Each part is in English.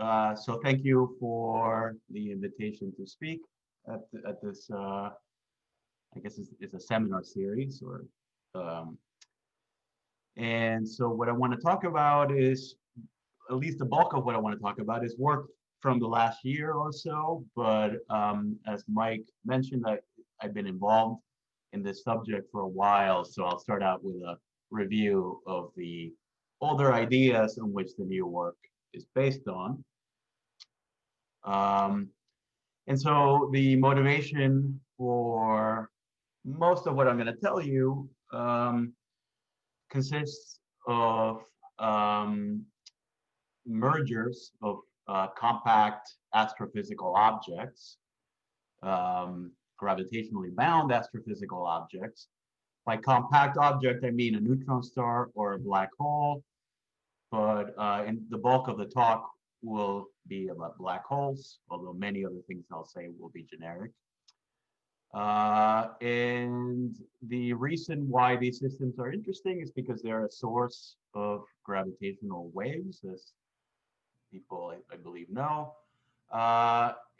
So thank you for the invitation to speak at this, I guess it's a seminar series, um, and so what I want to talk about is, at least the bulk of what I want to talk about is work from the last year or so, but as Mike mentioned, I've been involved in this subject for a while, so I'll start out with a review of the older ideas on which the new work is based on. Um, and so the motivation for most of what I'm going to tell you consists of mergers of compact astrophysical objects, gravitationally bound astrophysical objects. By compact object, I mean a neutron star or a black hole, but in the bulk of the talk will be about black holes, although many other things I'll say will be generic. And the reason why these systems are interesting is because they're a source of gravitational waves, as people I believe know.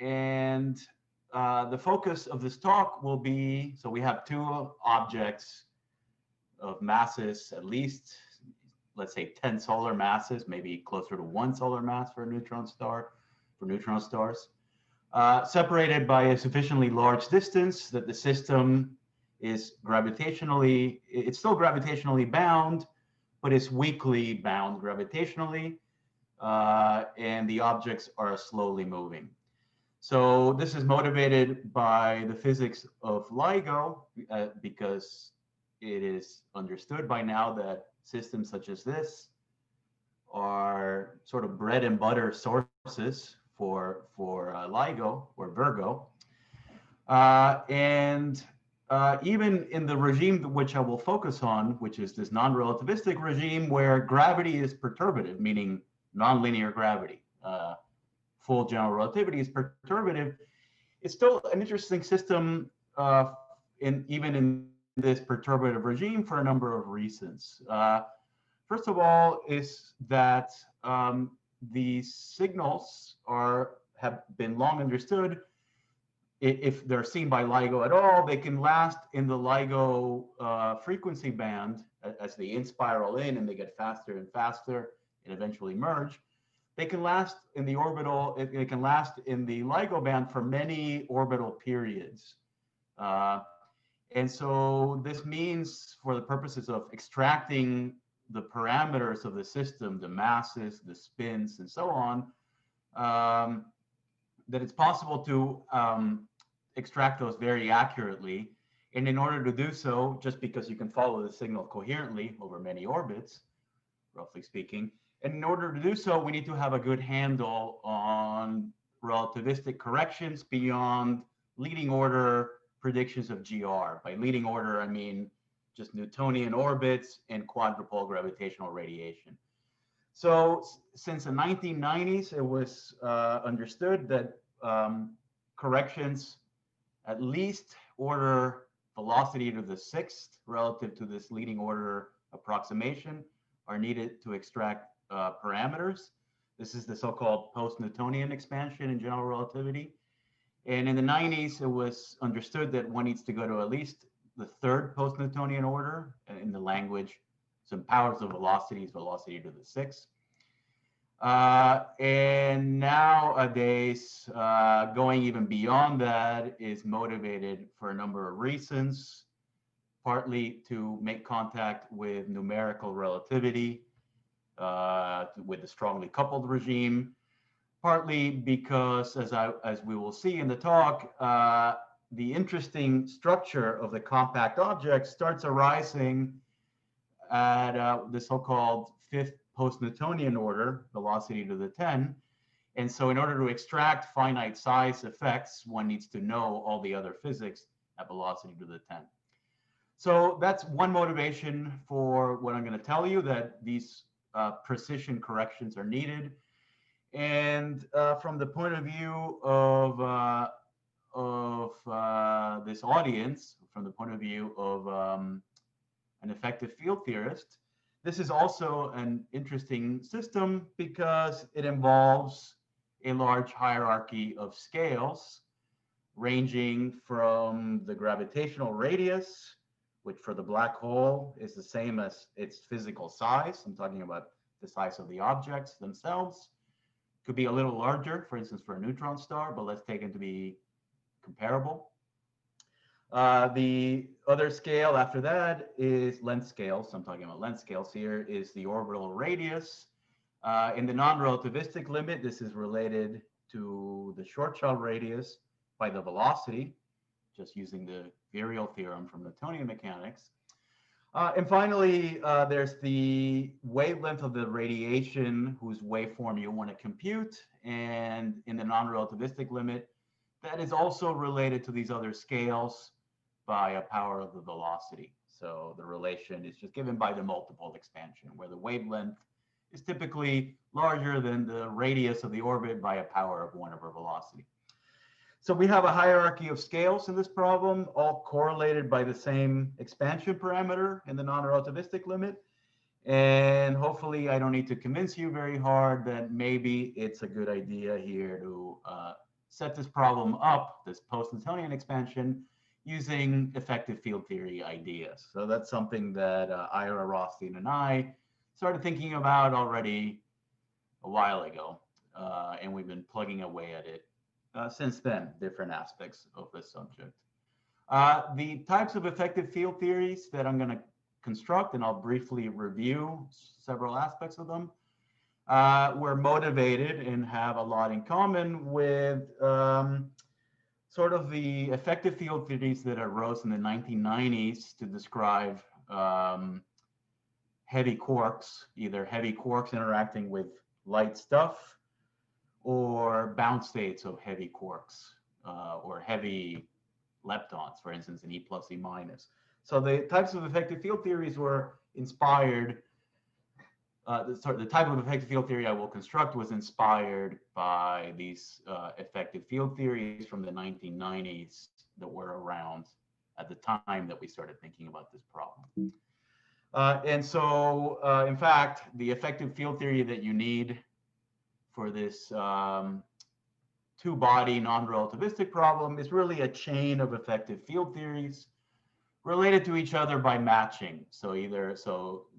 And the focus of this talk will be, so we have two objects of masses, at least, let's say 10 solar masses, maybe closer to 1 solar mass for a neutron star, for neutron stars, separated by a sufficiently large distance that the system is gravitationally, it's still gravitationally bound, but it's weakly bound gravitationally, and the objects are slowly moving. So this is motivated by the physics of LIGO, because it is understood by now that systems such as this are sort of bread and butter sources for LIGO or Virgo. And even in the regime which I will focus on, which is this non-relativistic regime where gravity is perturbative, meaning nonlinear gravity, full general relativity is perturbative, it's still an interesting system even in this perturbative regime for a number of reasons. First of all is that these signals have been long understood. If they're seen by LIGO at all, they can last in the LIGO frequency band as they in-spiral in and they get faster and faster and eventually merge. They can last in the orbital, it can last in the LIGO band for many orbital periods. And so this means, for the purposes of extracting the parameters of the system, the masses, the spins, and so on, that it's possible to extract those very accurately. And in order to do so, just because you can follow the signal coherently over many orbits, roughly speaking, and in order to do so, we need to have a good handle on relativistic corrections beyond leading order predictions of GR. By leading order, I mean just Newtonian orbits and quadrupole gravitational radiation. So since the 1990s, it was understood that corrections at least order velocity to the 6th relative to this leading order approximation are needed to extract parameters. This is the so-called post-Newtonian expansion in general relativity. And in the 90s, it was understood that one needs to go to at least the 3rd post-Newtonian order in the language, some powers of velocities, velocity to the 6th. And nowadays, going even beyond that is motivated for a number of reasons, partly to make contact with numerical relativity, with the strongly coupled regime, partly because, as we will see in the talk, the interesting structure of the compact object starts arising at the so-called 5th post-Newtonian order, velocity to the 10. And so in order to extract finite size effects, one needs to know all the other physics at velocity to the 10. So that's one motivation for what I'm going to tell you, that these precision corrections are needed. And from the point of view of this audience, from the point of view of an effective field theorist, this is also an interesting system because it involves a large hierarchy of scales ranging from the gravitational radius, which for the black hole is the same as its physical size. I'm talking about the size of the objects themselves. Could be a little larger, for instance, for a neutron star, but let's take it to be comparable. The other scale after that is length scale. So I'm talking about length scales here, is the orbital radius. In the non-relativistic limit, this is related to the Schwarzschild radius by the velocity, just using the virial theorem from Newtonian mechanics. And finally, there's the wavelength of the radiation whose waveform you want to compute. And in the non-relativistic limit, that is also related to these other scales by a power of the velocity. So the relation is just given by the multiple expansion, where the wavelength is typically larger than the radius of the orbit by a power of 1 over velocity. So we have a hierarchy of scales in this problem, all correlated by the same expansion parameter in the non-relativistic limit. And hopefully I don't need to convince you very hard that maybe it's a good idea here to set this problem up, this post-Newtonian expansion, using effective field theory ideas. So that's something that Ira Rothstein and I started thinking about already a while ago, and we've been plugging away at it since then, different aspects of this subject. The types of effective field theories that I'm going to construct, and I'll briefly review several aspects of them, were motivated and have a lot in common with sort of the effective field theories that arose in the 1990s to describe heavy quarks, either heavy quarks interacting with light stuff, or bound states of heavy quarks, or heavy leptons, for instance, in E plus E minus. So the types of effective field theories were inspired, the type of effective field theory I will construct was inspired by these effective field theories from the 1990s that were around at the time that we started thinking about this problem. And so, in fact, the effective field theory that you need for this two-body non-relativistic problem is really a chain of effective field theories related to each other by matching. So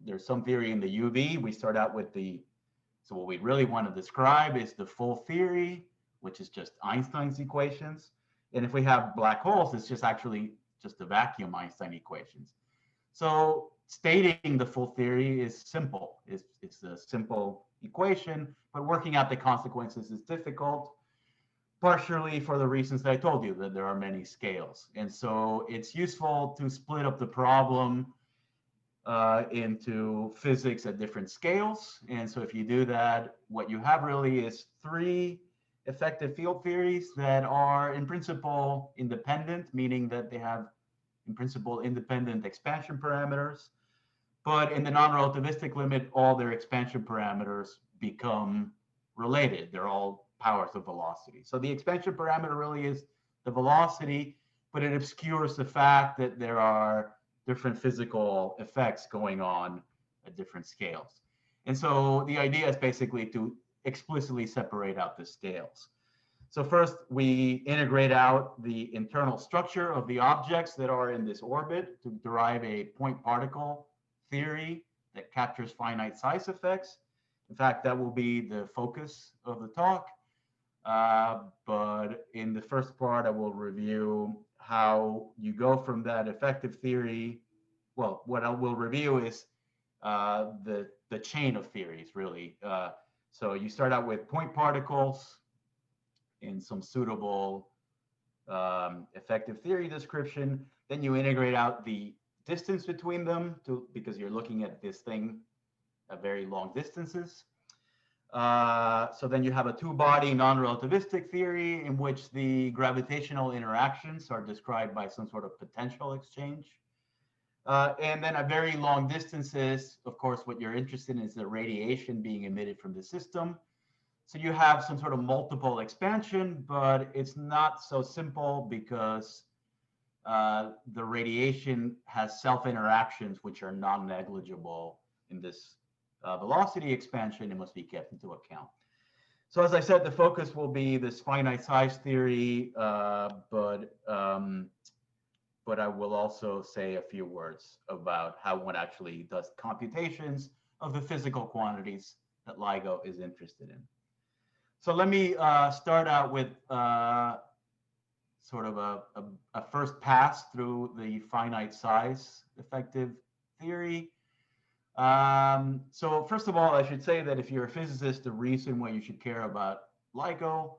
there's some theory in the UV. We start out with so what we really want to describe is the full theory, which is just Einstein's equations. And if we have black holes, it's just actually just the vacuum Einstein equations. So stating the full theory is simple. It's a simple equation, but working out the consequences is difficult, partially for the reasons that I told you, that there are many scales. And so it's useful to split up the problem into physics at different scales. And so if you do that, what you have really is 3 effective field theories that are in principle independent, meaning that they have in principle independent expansion parameters. But in the non-relativistic limit, all their expansion parameters become related. They're all powers of velocity. So the expansion parameter really is the velocity, but it obscures the fact that there are different physical effects going on at different scales. And so the idea is basically to explicitly separate out the scales. So first, we integrate out the internal structure of the objects that are in this orbit to derive a point particle theory that captures finite size effects. In fact, that will be the focus of the talk. But in the first part, I will review how you go from that effective theory. Well, what I will review is the chain of theories, really. So you start out with point particles in some suitable effective theory description. Then you integrate out the distance between them because you're looking at this thing at very long distances. So then you have a two-body non-relativistic theory in which the gravitational interactions are described by some sort of potential exchange. And then at very long distances, of course, what you're interested in is the radiation being emitted from the system. So you have some sort of multiple expansion, but it's not so simple because the radiation has self-interactions which are non-negligible in this velocity expansion. It must be kept into account. So as I said, the focus will be this finite size theory, but I will also say a few words about how one actually does computations of the physical quantities that LIGO is interested in. So let me start out with sort of a first pass through the finite size effective theory. So first of all, I should say that if you're a physicist, the reason why you should care about LIGO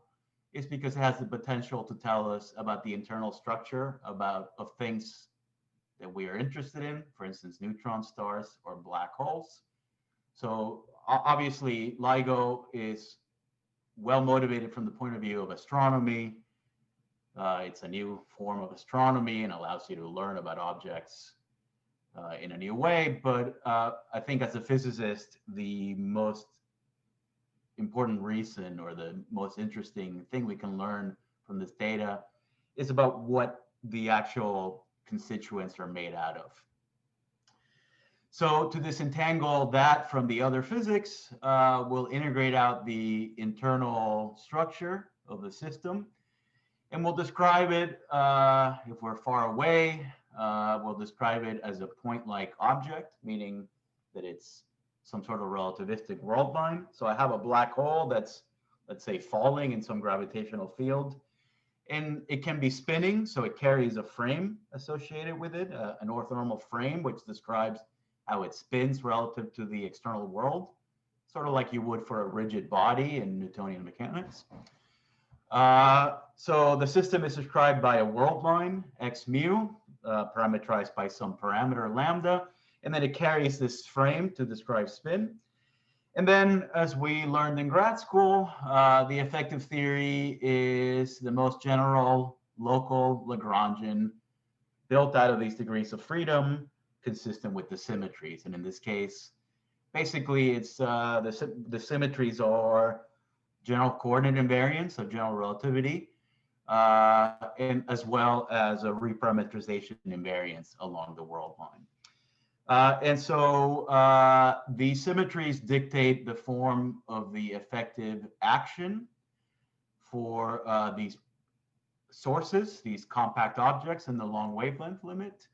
is because it has the potential to tell us about the internal structure of things that we are interested in, for instance, neutron stars or black holes. So obviously, LIGO is well motivated from the point of view of astronomy. It's a new form of astronomy and allows you to learn about objects in a new way. But I think as a physicist, the most important reason or the most interesting thing we can learn from this data is about what the actual constituents are made out of. So to disentangle that from the other physics, we'll integrate out the internal structure of the system, and we'll describe it, if we're far away, we'll describe it as a point-like object, meaning that it's some sort of relativistic world line. So I have a black hole that's, let's say, falling in some gravitational field, and it can be spinning, so it carries a frame associated with it, an orthonormal frame, which describes how it spins relative to the external world, sort of like you would for a rigid body in Newtonian mechanics. So the system is described by a world line, x mu, parameterized by some parameter lambda, and then it carries this frame to describe spin. And then, as we learned in grad school, the effective theory is the most general local Lagrangian built out of these degrees of freedom consistent with the symmetries. And in this case, basically, it's the symmetries are general coordinate invariance of general relativity, and as well as a reparametrization invariance along the world line. And so these symmetries dictate the form of the effective action for these sources, these compact objects in the long wavelength limit.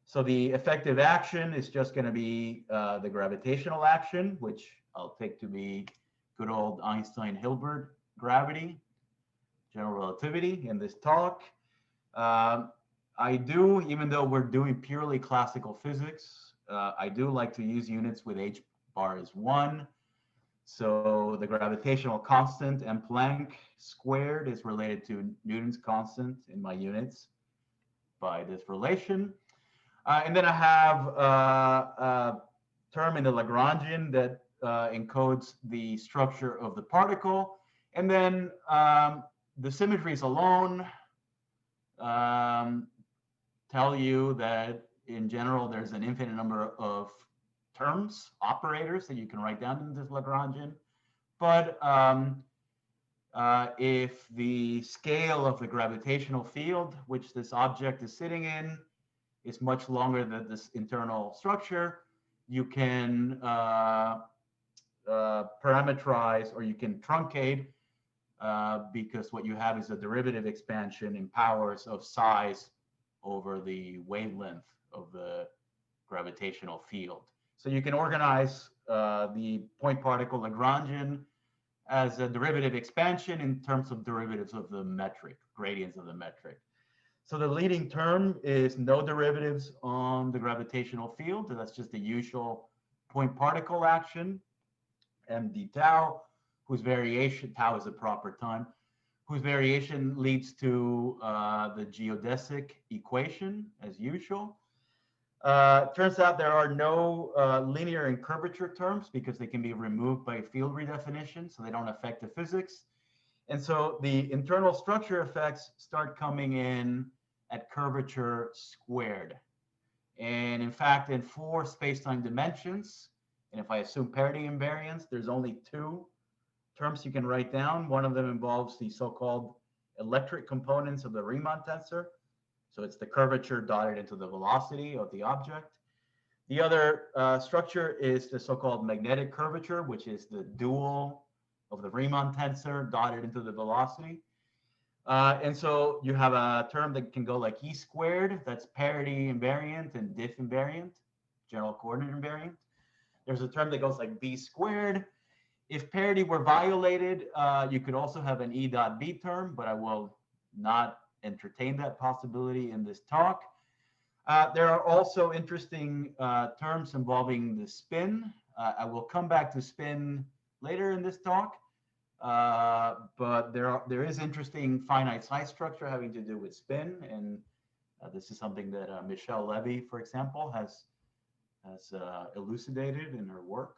So the effective action is just going to be the gravitational action, which I'll take to be good old Einstein-Hilbert gravity, general relativity in this talk. I do, even though we're doing purely classical physics, I do like to use units with h bar is 1. So the gravitational constant, m Planck squared, is related to Newton's constant in my units by this relation. And then I have a term in the Lagrangian that encodes the structure of the particle. And then the symmetries alone tell you that in general, there's an infinite number of terms, operators that you can write down in this Lagrangian. But if the scale of the gravitational field, which this object is sitting in, is much longer than this internal structure, you can parameterize, or you can truncate, because what you have is a derivative expansion in powers of size over the wavelength of the gravitational field. So you can organize the point particle Lagrangian as a derivative expansion in terms of derivatives of the metric, gradients of the metric. So the leading term is no derivatives on the gravitational field. That's just the usual point particle action, md tau, whose variation, tau is a proper time, whose variation leads to the geodesic equation as usual. Turns out there are no linear and curvature terms because they can be removed by field redefinition, so they don't affect the physics. And so the internal structure effects start coming in at curvature squared. And in fact, in 4 space-time dimensions, and if I assume parity invariance, there's only 2 terms you can write down. One of them involves the so-called electric components of the Riemann tensor. So it's the curvature dotted into the velocity of the object. The other structure is the so-called magnetic curvature, which is the dual of the Riemann tensor dotted into the velocity. And so you have a term that can go like E squared, that's parity invariant and diff invariant, general coordinate invariant. There's a term that goes like B squared. If parity were violated, you could also have an E dot B term, but I will not entertain that possibility in this talk. There are also interesting terms involving the spin. I will come back to spin later in this talk. But there is interesting finite size structure having to do with spin, and this is something that Michelle Levy, for example, has elucidated in her work.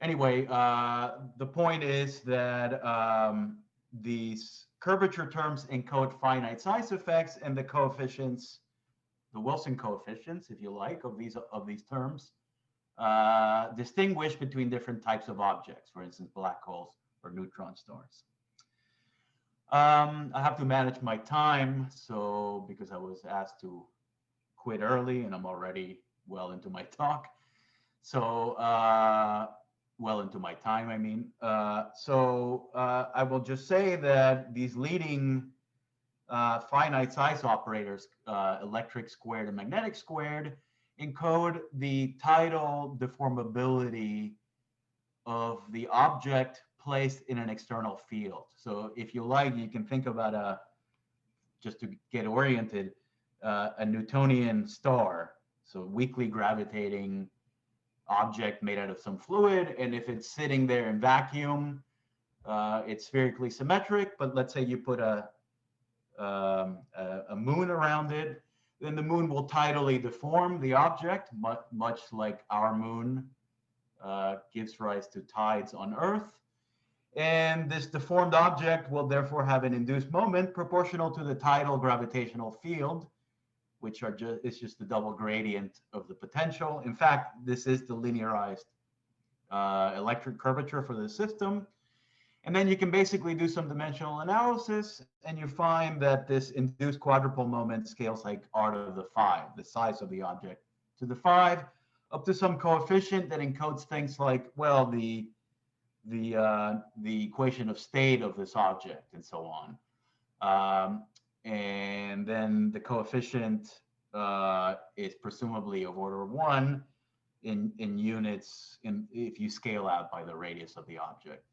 Anyway, the point is that these curvature terms encode finite size effects, and the coefficients, the Wilson coefficients, if you like, of these terms, distinguish between different types of objects, for instance, black holes or neutron stars. I have to manage my time, so because I was asked to quit early and I'm already well into my talk. So, well into my time, I mean. I will just say that these leading finite size operators, electric squared and magnetic squared, encode the tidal deformability of the object placed in an external field. So if you like, you can think about just to get oriented, a Newtonian star, so weakly gravitating object made out of some fluid, and if it's sitting there in vacuum, it's spherically symmetric, but let's say you put a moon around it, then the moon will tidally deform the object, much like our moon gives rise to tides on Earth. And this deformed object will therefore have an induced moment proportional to the tidal gravitational field, which is just the double gradient of the potential. In fact, this is the linearized electric curvature for the system. And then you can basically do some dimensional analysis, and you find that this induced quadrupole moment scales like r to the 5, the size of the object, to the 5, up to some coefficient that encodes things like, well, the equation of state of this object, and so on. And then the coefficient is presumably of order 1 in units if you scale out by the radius of the object.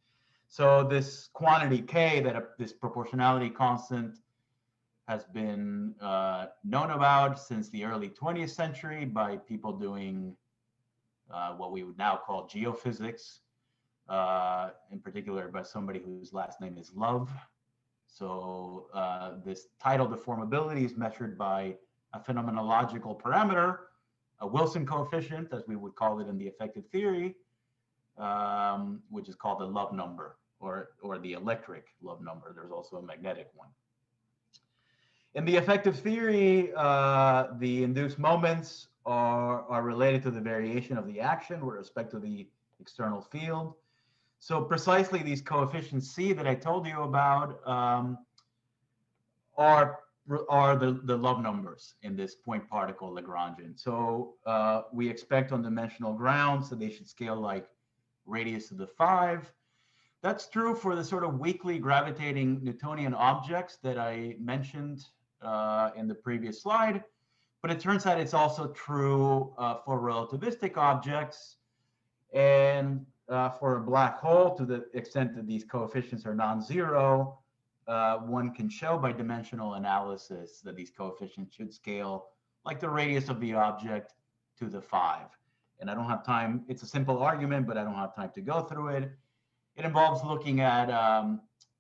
So this quantity k, this proportionality constant, has been known about since the early 20th century by people doing what we would now call geophysics, in particular by somebody whose last name is Love. So this tidal deformability is measured by a phenomenological parameter, a Wilson coefficient, as we would call it in the effective theory, which is called the Love number, or the electric Love number. There's also a magnetic one. In the effective theory, the induced moments are related to the variation of the action with respect to the external field. So precisely these coefficients C that I told you about are the Love numbers in this point particle Lagrangian. So we expect on dimensional grounds that they should scale like radius to the 5. That's true for the sort of weakly gravitating Newtonian objects that I mentioned in the previous slide. But it turns out it's also true for relativistic objects. And for a black hole, to the extent that these coefficients are non-zero, one can show by dimensional analysis that these coefficients should scale like the radius of the object to the 5. And I don't have time. It's a simple argument, but I don't have time to go through it. It involves looking at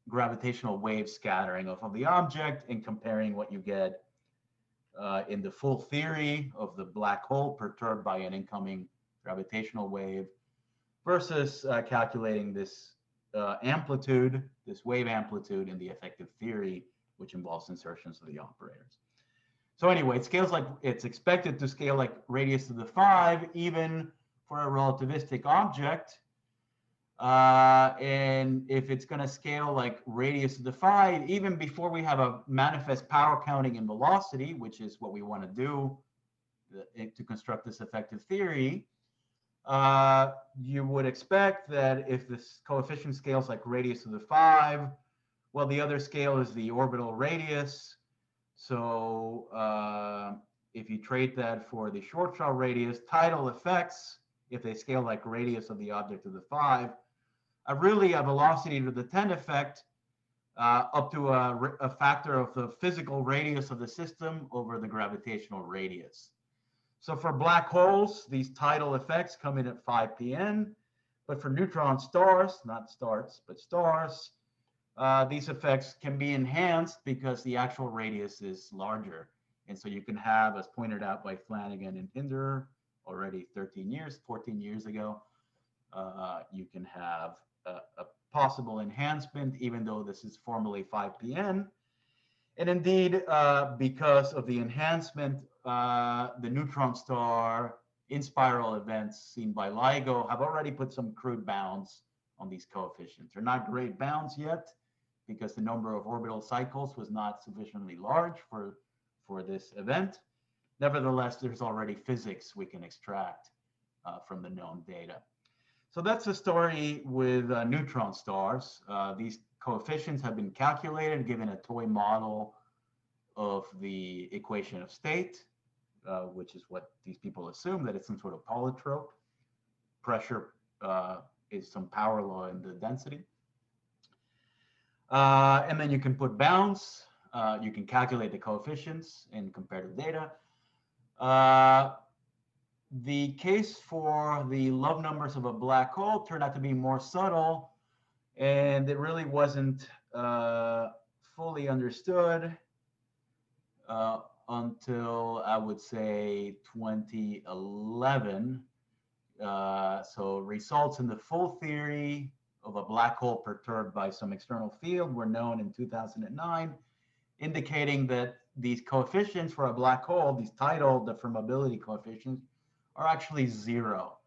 gravitational wave scattering off of the object and comparing what you get in the full theory of the black hole perturbed by an incoming gravitational wave versus calculating this amplitude, this wave amplitude in the effective theory, which involves insertions of the operators. So anyway, it scales like, it's expected to scale like radius to the 5, even for a relativistic object. And if it's going to scale like radius to the 5, even before we have a manifest power counting in velocity, which is what we want to do to construct this effective theory, You would expect that if this coefficient scales like radius to the 5, well, the other scale is the orbital radius. So if you trade that for the Schwarzschild radius, tidal effects, if they scale like radius of the object to the 5, are really a velocity to the 10 effect up to a factor of the physical radius of the system over the gravitational radius. So for black holes, these tidal effects come in at 5 pn, but for neutron stars, not stars, but stars, these effects can be enhanced because the actual radius is larger. And so you can have, as pointed out by Flanagan and Hinder already 14 years ago, you can have a possible enhancement, even though this is formally 5 pn. And indeed, because of the enhancement, the neutron star in spiral events seen by LIGO have already put some crude bounds on these coefficients. They're not great bounds yet, because the number of orbital cycles was not sufficiently large for this event. Nevertheless, there's already physics we can extract from the known data. So that's the story with neutron stars. These coefficients have been calculated given a toy model of the equation of state, which is what these people assume, that it's some sort of polytrope. Pressure is some power law in the density. And then you can put bounds. You can calculate the coefficients in comparative data. The case for the love numbers of a black hole turned out to be more subtle, and it really wasn't fully understood until, I would say, 2011. So results in the full theory of a black hole perturbed by some external field were known in 2009, indicating that these coefficients for a black hole, these tidal deformability coefficients, are actually 0.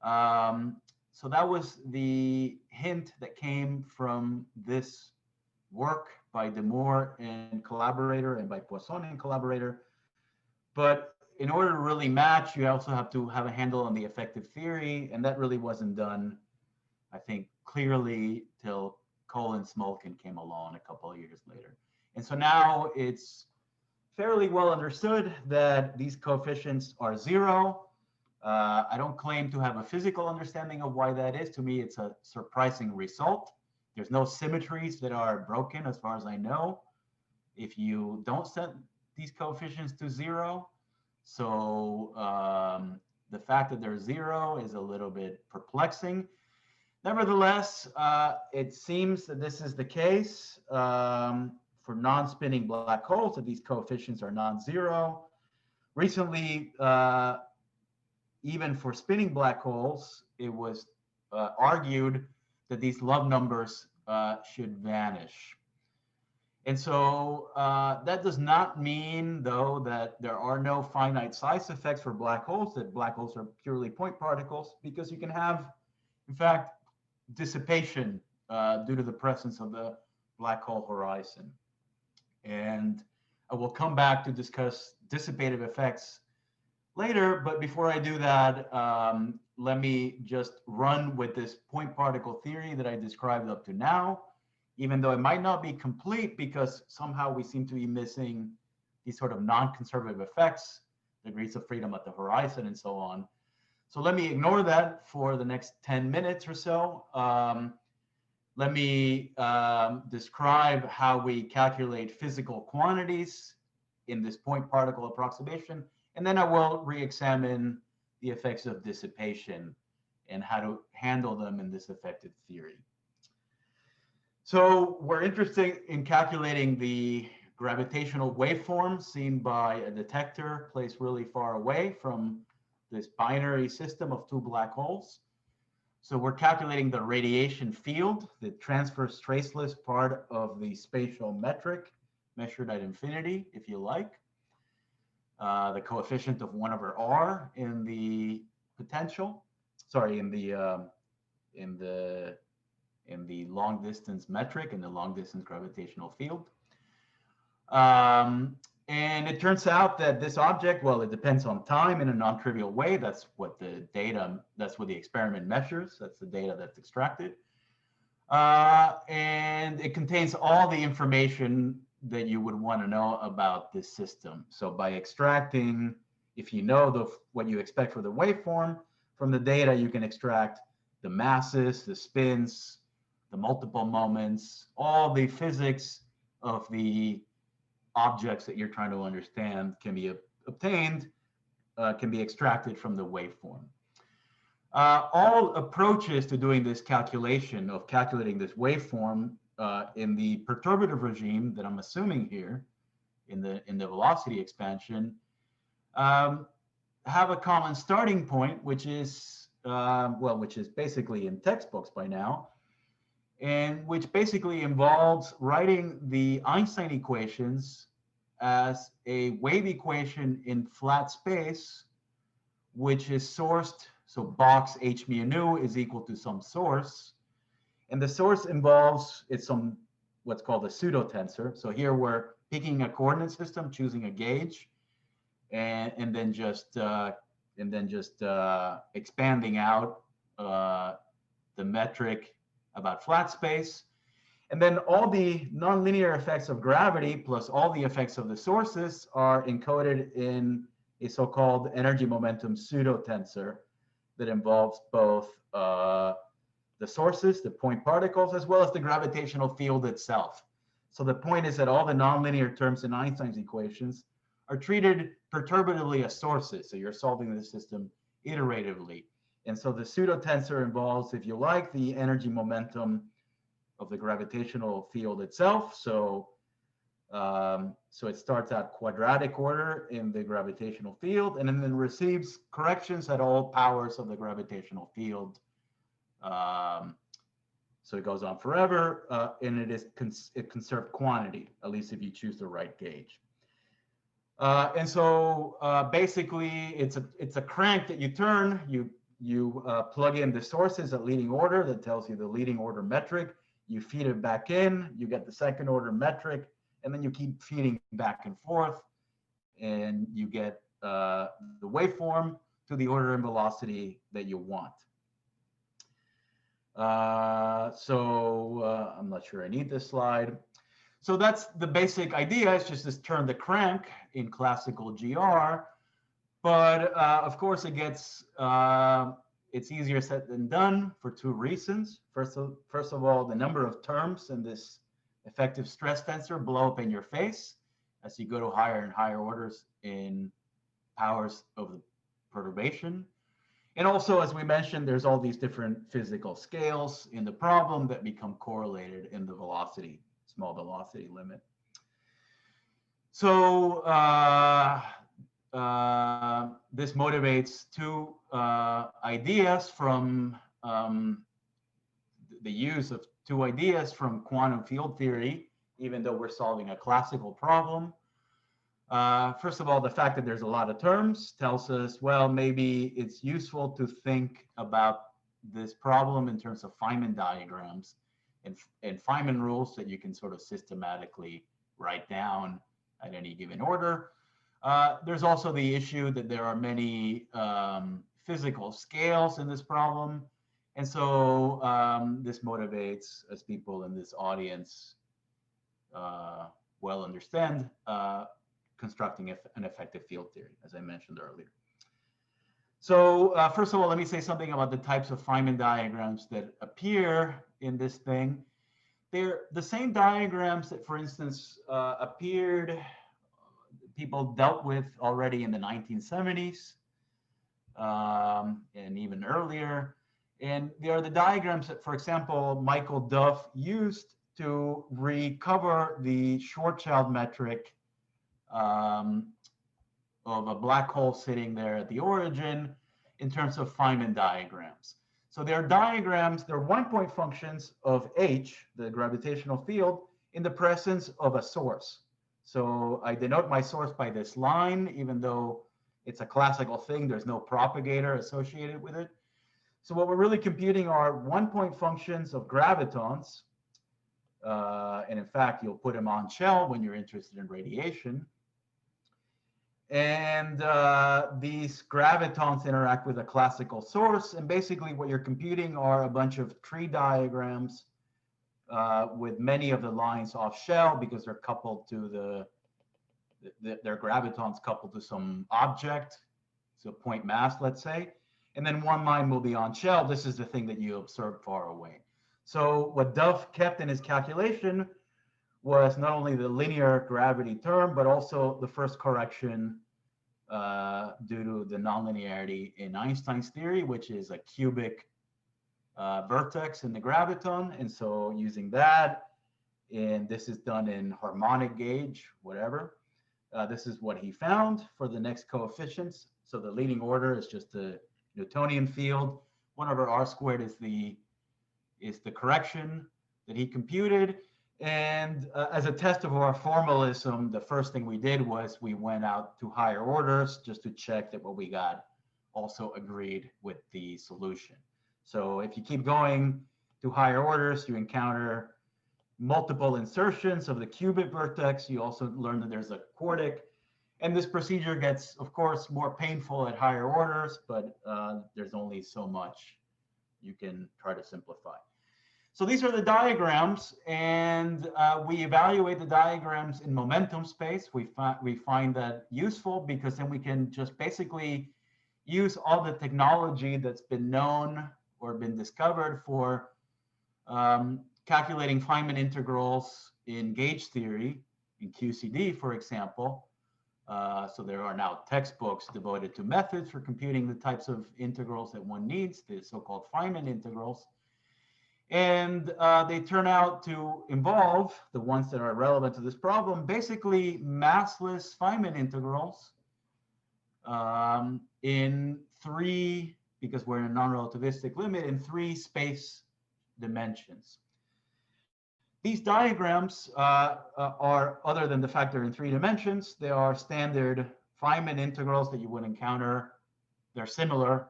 So that was the hint that came from this work by Demour and collaborator and by Poisson and collaborator. But in order to really match, you also have to have a handle on the effective theory, and that really wasn't done, I think, clearly till Cole and Smolkin came along a couple of years later. And so now it's fairly well understood that these coefficients are 0. I don't claim to have a physical understanding of why that is. To me, it's a surprising result. There's no symmetries that are broken, as far as I know, if you don't set these coefficients to 0. So the fact that they're 0 is a little bit perplexing. Nevertheless, it seems that this is the case for non-spinning black holes, that these coefficients are non-zero. Recently, even for spinning black holes, it was argued that these love numbers should vanish. And so that does not mean, though, that there are no finite size effects for black holes, that black holes are purely point particles, because you can have, in fact, dissipation due to the presence of the black hole horizon. And I will come back to discuss dissipative effects later, but before I do that, let me just run with this point particle theory that I described up to now, even though it might not be complete because somehow we seem to be missing these sort of non-conservative effects, degrees of freedom at the horizon and so on. So let me ignore that for the next 10 minutes or so. Let me describe how we calculate physical quantities in this point particle approximation, and then I will re-examine the effects of dissipation and how to handle them in this effective theory. So we're interested in calculating the gravitational waveform seen by a detector placed really far away from this binary system of two black holes. So we're calculating the radiation field, the transverse traceless part of the spatial metric, measured at infinity, if you like. The coefficient of 1/r in the potential, sorry, in the long distance metric, in the long distance gravitational field. And it turns out that this object, well, it depends on time in a non-trivial way. That's what that's what the experiment measures. That's the data that's extracted. And it contains all the information that you would want to know about this system. So by extracting, if you know what you expect for the waveform from the data, you can extract the masses, the spins, the multiple moments, all the physics of the objects that you're trying to understand can be obtained, can be extracted from the waveform. All approaches to doing this calculation of calculating this waveform in the perturbative regime that I'm assuming here in the velocity expansion have a common starting point, which is which is basically in textbooks by now, and which basically involves writing the Einstein equations as a wave equation in flat space, which is sourced. So box h mu nu is equal to some source. And the source involves, it's some what's called a pseudo tensor. So here we're picking a coordinate system, choosing a gauge, and then just expanding out the metric about flat space. And then all the nonlinear effects of gravity plus all the effects of the sources are encoded in a so-called energy momentum pseudo tensor that involves both the sources, the point particles, as well as the gravitational field itself. So the point is that all the nonlinear terms in Einstein's equations are treated perturbatively as sources. So you're solving the system iteratively. And so the pseudo tensor involves, if you like, the energy momentum of the gravitational field itself. So so it starts out quadratic order in the gravitational field and then receives corrections at all powers of the gravitational field. So it goes on forever, and it conserves quantity, at least if you choose the right gauge. And so basically, it's a crank that you turn. You plug in the sources at leading order that tells you the leading order metric. You feed it back in. You get the second order metric. And then you keep feeding back and forth, and you get the waveform to the order and velocity that you want. I'm not sure I need this slide. So that's the basic idea. It's just to turn the crank in classical GR. But of course, it's easier said than done for two reasons. First of all, the number of terms in this effective stress tensor blow up in your face as you go to higher and higher orders in powers of the perturbation. And also, as we mentioned, there's all these different physical scales in the problem that become correlated in the velocity, small velocity limit. So this motivates two ideas from the use of two ideas from quantum field theory, even though we're solving a classical problem. First of all, the fact that there's a lot of terms tells us, well, maybe it's useful to think about this problem in terms of Feynman diagrams and Feynman rules that you can sort of systematically write down at any given order. There's also the issue that there are many physical scales in this problem. And so this motivates, as people in this audience well understand, constructing an effective field theory, as I mentioned earlier. So first of all, let me say something about the types of Feynman diagrams that appear in this thing. They're the same diagrams that, for instance, people dealt with already in the 1970s and even earlier. And they are the diagrams that, for example, Michael Duff used to recover the Schwarzschild metric of a black hole sitting there at the origin in terms of Feynman diagrams. So they're diagrams, they're one-point functions of H, the gravitational field, in the presence of a source. So I denote my source by this line, even though it's a classical thing, there's no propagator associated with it. So what we're really computing are one-point functions of gravitons. And in fact, you'll put them on shell when you're interested in radiation. And these gravitons interact with a classical source. And basically what you're computing are a bunch of tree diagrams with many of the lines off shell because they're coupled to their gravitons coupled to some object, so point mass, let's say. And then one line will be on shell. This is the thing that you observe far away. So what Duff kept in his calculation was not only the linear gravity term, but also the first correction due to the nonlinearity in Einstein's theory, which is a cubic vertex in the graviton. And so using that, and this is done in harmonic gauge, whatever, this is what he found for the next coefficients. So the leading order is just the Newtonian field. 1/r² is the correction that he computed. And as a test of our formalism, the first thing we did was we went out to higher orders just to check that what we got also agreed with the solution. So if you keep going to higher orders, you encounter multiple insertions of the cubic vertex. You also learn that there's a quartic. And this procedure gets, of course, more painful at higher orders, but there's only so much you can try to simplify. So these are the diagrams, and we evaluate the diagrams in momentum space. We find that useful because then we can just basically use all the technology that's been known or been discovered for calculating Feynman integrals in gauge theory, in QCD, for example. So there are now textbooks devoted to methods for computing the types of integrals that one needs, the so-called Feynman integrals. And they turn out to involve, the ones that are relevant to this problem, basically massless Feynman integrals in three, because we're in a non-relativistic limit, in three space dimensions. These diagrams are, other than the fact they're in three dimensions, they are standard Feynman integrals that you would encounter. They're similar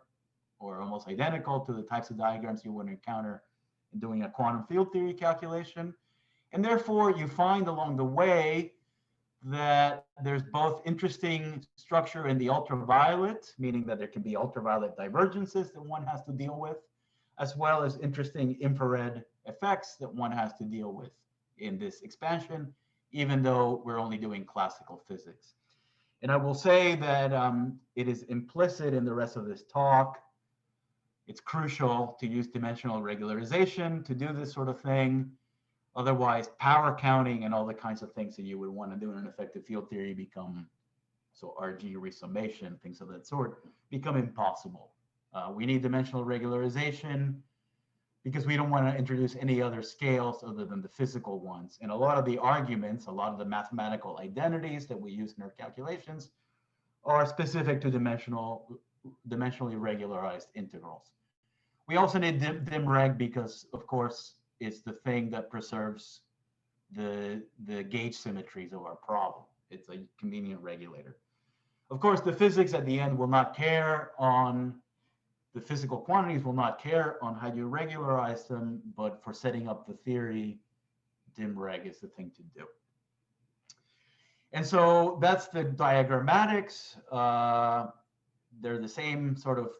or almost identical to the types of diagrams you would encounter in doing a quantum field theory calculation. And therefore, you find along the way that there's both interesting structure in the ultraviolet, meaning that there can be ultraviolet divergences that one has to deal with, as well as interesting infrared effects that one has to deal with in this expansion, even though we're only doing classical physics. And I will say that it is implicit in the rest of this talk. It's crucial to use dimensional regularization to do this sort of thing. Otherwise, power counting and all the kinds of things that you would want to do in an effective field theory become, so RG resummation, things of that sort, become impossible. We need dimensional regularization because we don't want to introduce any other scales other than the physical ones. And a lot of the arguments, a lot of the mathematical identities that we use in our calculations are specific to dimensionally regularized integrals. We also need dim reg because, of course, it's the thing that preserves the gauge symmetries of our problem. It's a convenient regulator. Of course, the physics at the end will not care on, the physical quantities will not care on how you regularize them, but for setting up the theory, dim reg is the thing to do. And so that's the diagrammatics. They're the same sort of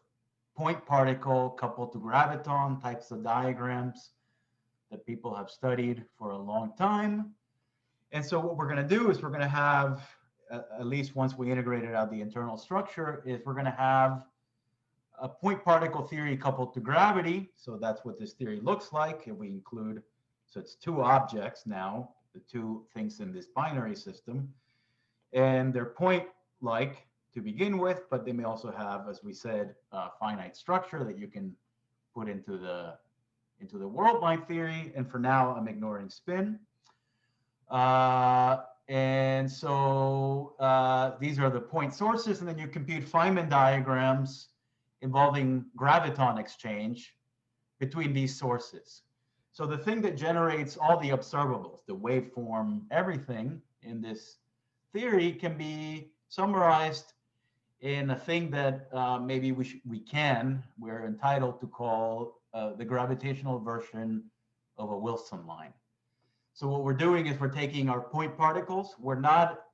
point particle coupled to graviton types of diagrams that people have studied for a long time. And so what we're going to do is we're going to have, at least once we integrated out the internal structure, is we're going to have a point particle theory coupled to gravity. So that's what this theory looks like. If we include, so it's two objects now, the two things in this binary system, and they're point-like to begin with, but they may also have, as we said, a finite structure that you can put into the world line theory. And for now, I'm ignoring spin. And so these are the point sources, and then you compute Feynman diagrams involving graviton exchange between these sources. So the thing that generates all the observables, the waveform, everything in this theory can be summarized in a thing that maybe we're entitled to call the gravitational version of a Wilson line. So what we're doing is we're taking our point particles. We're not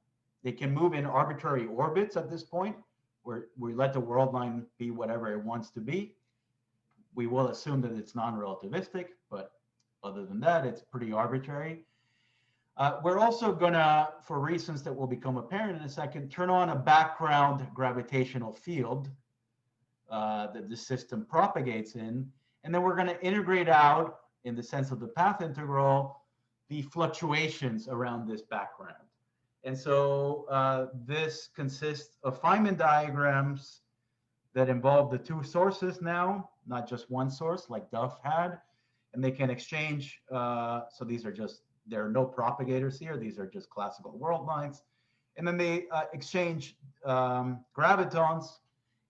they can move in arbitrary orbits at this point, where we let the world line be whatever it wants to be. We will assume that it's non-relativistic, but other than that, it's pretty arbitrary. We're also gonna, for reasons that will become apparent in a second, turn on a background gravitational field that the system propagates in. And then we're gonna integrate out, in the sense of the path integral, the fluctuations around this background. And so this consists of Feynman diagrams that involve the two sources now, not just one source like Duff had. And they can exchange, so these are just, there are no propagators here. These are just classical world lines. And then they exchange gravitons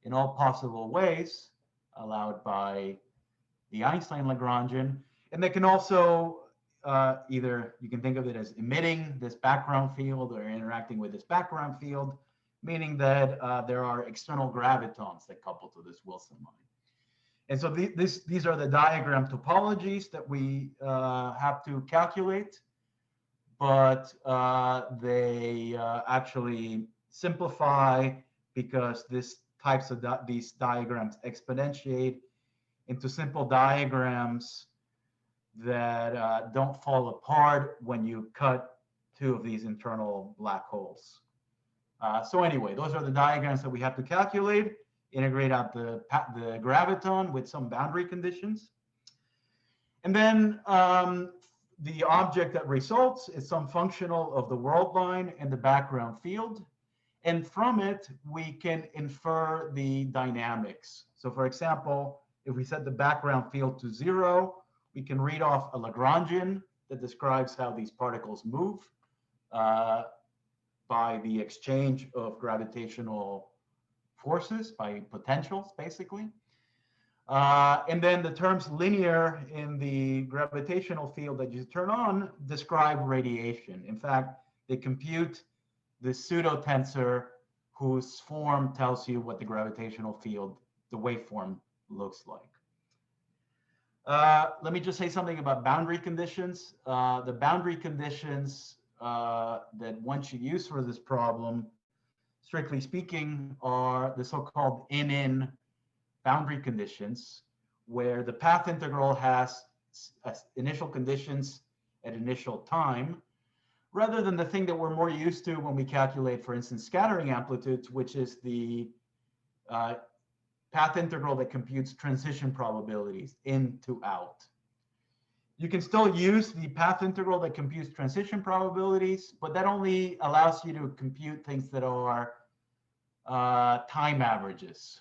in all possible ways allowed by the Einstein Lagrangian. And they can also either, you can think of it as emitting this background field or interacting with this background field, meaning that there are external gravitons that couple to this Wilson line. And so these are the diagram topologies that we have to calculate, but they actually simplify because these diagrams exponentiate into simple diagrams that don't fall apart when you cut two of these internal black holes. So anyway, those are the diagrams that we have to calculate, integrate out the graviton with some boundary conditions. And then the object that results is some functional of the world line and the background field. And from it, we can infer the dynamics. So for example, if we set the background field to 0, we can read off a Lagrangian that describes how these particles move by the exchange of gravitational forces, by potentials, basically. And then the terms linear in the gravitational field that you turn on describe radiation. In fact, they compute the pseudo tensor whose form tells you what the gravitational field, the waveform, looks like. Let me just say something about boundary conditions. The boundary conditions that one should use for this problem, strictly speaking, are the so-called in boundary conditions, where the path integral has initial conditions at initial time, rather than the thing that we're more used to when we calculate, for instance, scattering amplitudes, which is the path integral that computes transition probabilities in to out. You can still use the path integral that computes transition probabilities, but that only allows you to compute things that are time averages.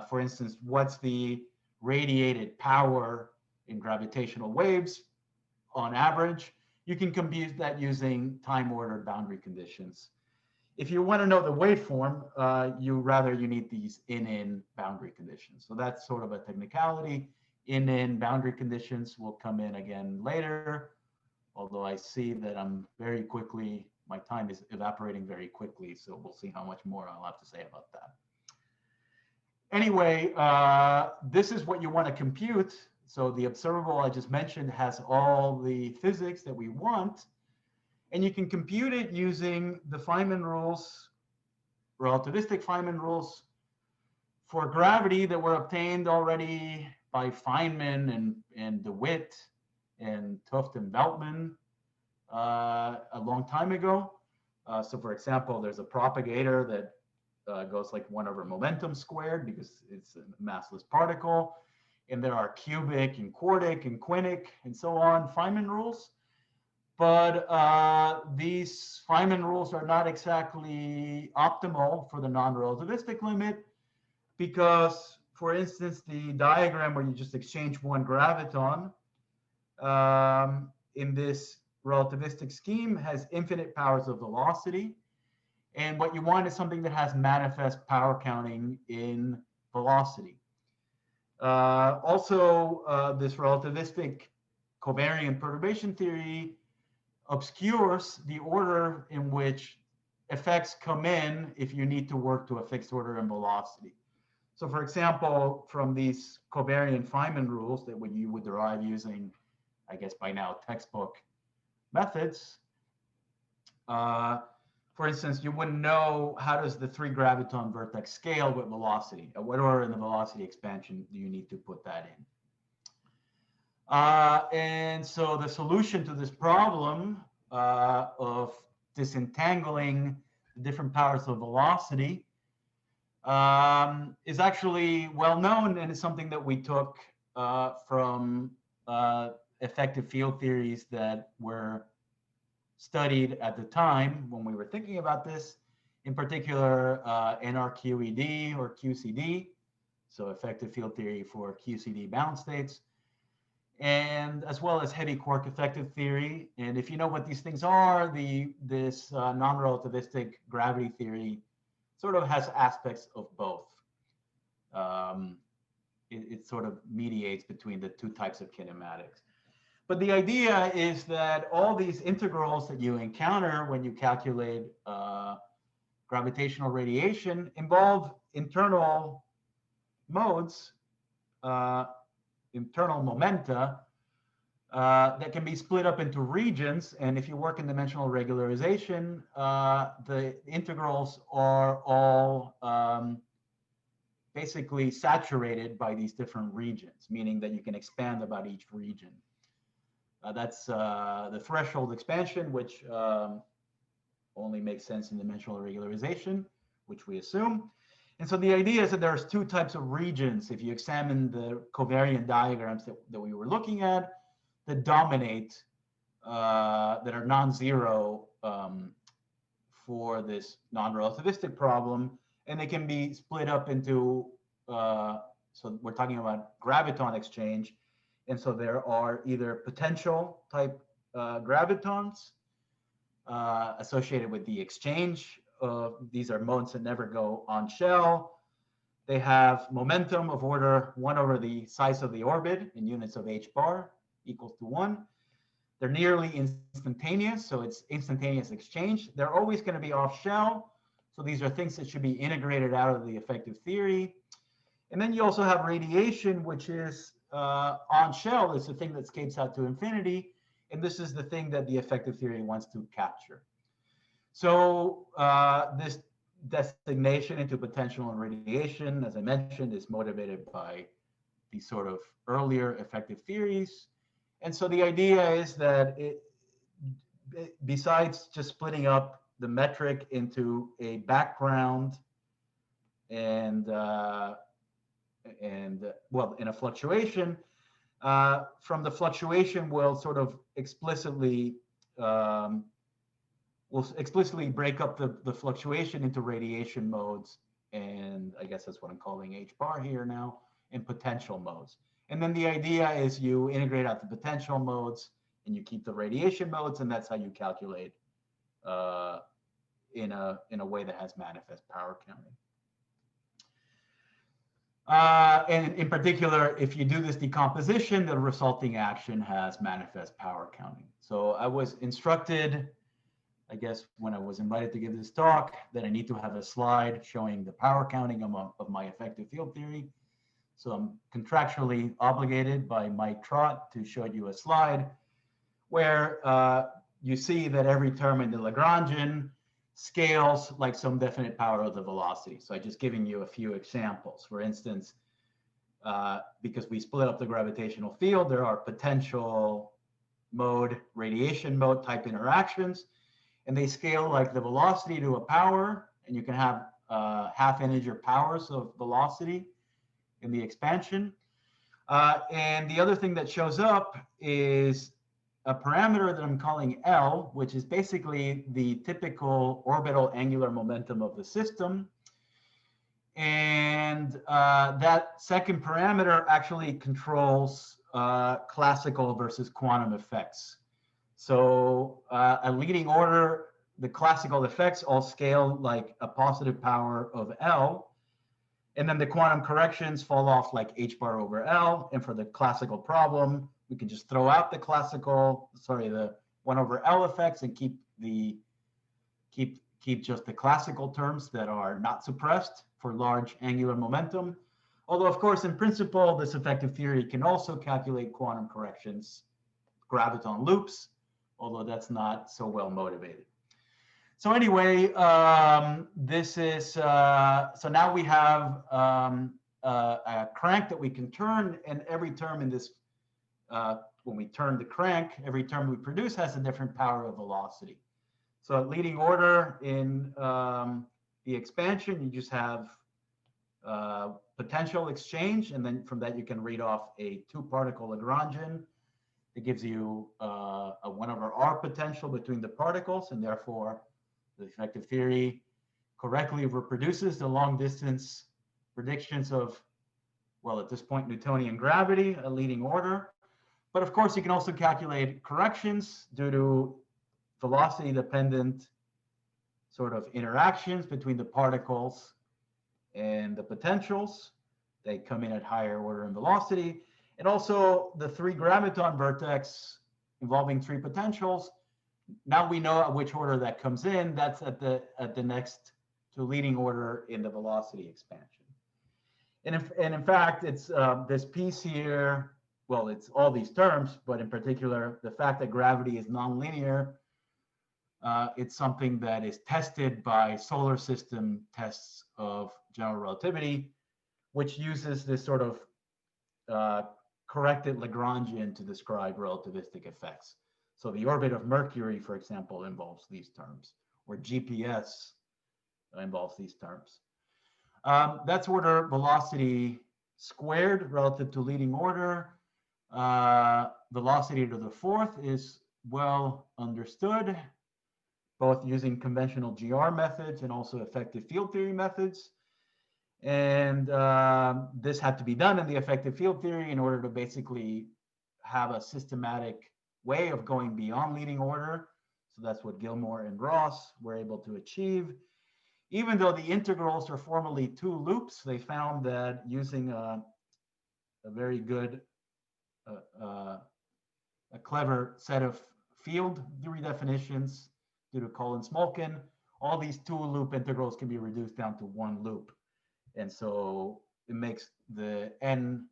For instance, what's the radiated power in gravitational waves on average? You can compute that using time-ordered boundary conditions. If you want to know the waveform, you need these in boundary conditions. So that's sort of a technicality. In boundary conditions will come in again later, although I see that my time is evaporating very quickly, so we'll see how much more I'll have to say about that. Anyway, this is what you want to compute. So the observable I just mentioned has all the physics that we want. And you can compute it using the Feynman rules, relativistic Feynman rules for gravity that were obtained already by Feynman and DeWitt and Tufte and Veltman a long time ago. So for example, there's a propagator that goes like 1 over momentum squared because it's a massless particle. And there are cubic and quartic and quintic and so on Feynman rules. But these Feynman rules are not exactly optimal for the non-relativistic limit because, for instance, the diagram where you just exchange one graviton in this relativistic scheme has infinite powers of velocity. And what you want is something that has manifest power counting in velocity. Also, this relativistic covariant perturbation theory obscures the order in which effects come in if you need to work to a fixed order in velocity. So for example, from these covariant Feynman rules that you would derive using, I guess by now, textbook methods, for instance, you wouldn't know how does the 3 graviton vertex scale with velocity. At what order in the velocity expansion do you need to put that in? And so the solution to this problem of disentangling the different powers of velocity is actually well known, and it's something that we took from effective field theories that were studied at the time when we were thinking about this, in particular NRQED or QCD, so effective field theory for QCD bound states, and as well as heavy quark effective theory. And if you know what these things are, this non-relativistic gravity theory sort of has aspects of both. It sort of mediates between the two types of kinematics. But the idea is that all these integrals that you encounter when you calculate gravitational radiation involve internal modes, internal momenta that can be split up into regions. And if you work in dimensional regularization, the integrals are all basically saturated by these different regions, meaning that you can expand about each region. That's the threshold expansion, which only makes sense in dimensional regularization, which we assume. And so the idea is that there's two types of regions, if you examine the covariant diagrams that we were looking at, that dominate, that are non-zero for this non-relativistic problem. And they can be split up into, so we're talking about graviton exchange. And so there are either potential type gravitons associated with the exchange. These are modes that never go on shell. They have momentum of order 1 over the size of the orbit in units of h bar equals to 1. They're nearly instantaneous, so it's instantaneous exchange. They're always going to be off shell. So these are things that should be integrated out of the effective theory. And then you also have radiation, which is on shell. It's the thing that escapes out to infinity. And this is the thing that the effective theory wants to capture. So this designation into potential and radiation, as I mentioned, is motivated by these sort of earlier effective theories. And so the idea is that besides just splitting up the metric into a background and well, in a fluctuation, from the fluctuation we'll sort of explicitly break up the fluctuation into radiation modes, and I guess that's what I'm calling h bar here now, and potential modes. And then the idea is you integrate out the potential modes and you keep the radiation modes, and that's how you calculate in a way that has manifest power counting. And in particular, if you do this decomposition, the resulting action has manifest power counting. So I was instructed, I guess, when I was invited to give this talk, that I need to have a slide showing the power counting of my effective field theory. So I'm contractually obligated by Mike Trott to show you a slide where you see that every term in the Lagrangian scales like some definite power of the velocity. So I'm just giving you a few examples. For instance, because we split up the gravitational field, there are potential mode, radiation mode type interactions, and they scale like the velocity to a power, and you can have half integer powers of velocity in the expansion. And the other thing that shows up is a parameter that I'm calling L, which is basically the typical orbital angular momentum of the system. And that second parameter actually controls classical versus quantum effects. So a leading order, the classical effects all scale like a positive power of L. And then the quantum corrections fall off like h bar over L. And for the classical problem, we can just throw out the the 1 over L effects and keep just the classical terms that are not suppressed for large angular momentum. Although, of course, in principle, this effective theory can also calculate quantum corrections, graviton loops, although that's not so well motivated. So anyway, this is, so now we have a crank that we can turn, and every term in this, when we turn the crank, every term we produce has a different power of velocity. So at leading order in the expansion, you just have potential exchange, and then from that you can read off a two-particle Lagrangian. It gives you a 1/r potential between the particles, and therefore the effective theory correctly reproduces the long distance predictions of, well, at this point, Newtonian gravity at leading order. But of course, you can also calculate corrections due to velocity dependent sort of interactions between the particles and the potentials. They come in at higher order in velocity. And also the three graviton vertex involving three potentials. Now we know at which order that comes in. That's at the next to leading order in the velocity expansion. And in fact, it's this piece here, well, it's all these terms, but in particular, the fact that gravity is nonlinear, it's something that is tested by solar system tests of general relativity, which uses this sort of corrected Lagrangian to describe relativistic effects. So the orbit of Mercury, for example, involves these terms, or GPS involves these terms. That's order velocity squared relative to leading order. Velocity to the fourth is well understood, both using conventional GR methods and also effective field theory methods. And this had to be done in the effective field theory in order to basically have a systematic way of going beyond leading order. So that's what Gilmore and Ross were able to achieve. Even though the integrals are formally two loops, they found that using a very good, a clever set of field redefinitions due to Collins-Smolkin, all these two loop integrals can be reduced down to one loop. And so it makes the n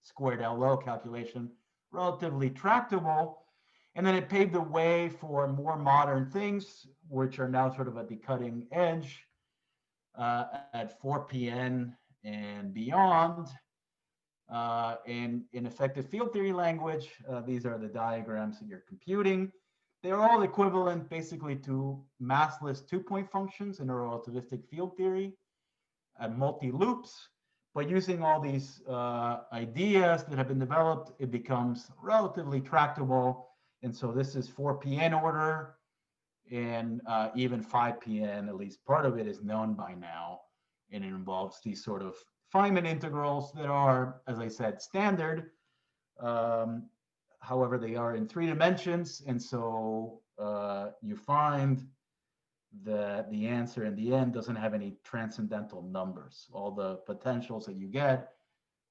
squared LO calculation relatively tractable. And then it paved the way for more modern things, which are now sort of at the cutting edge at 4PN and beyond. And in effective field theory language, these are the diagrams that you're computing. They're all equivalent basically to massless two-point functions in a relativistic field theory at multi-loops. But using all these ideas that have been developed, it becomes relatively tractable. And so this is 4PN order, and even 5PN, at least part of it is known by now. And it involves these sort of Feynman integrals that are, as I said, standard. However, they are in 3 dimensions. And so you find that the answer in the end doesn't have any transcendental numbers. All the potentials that you get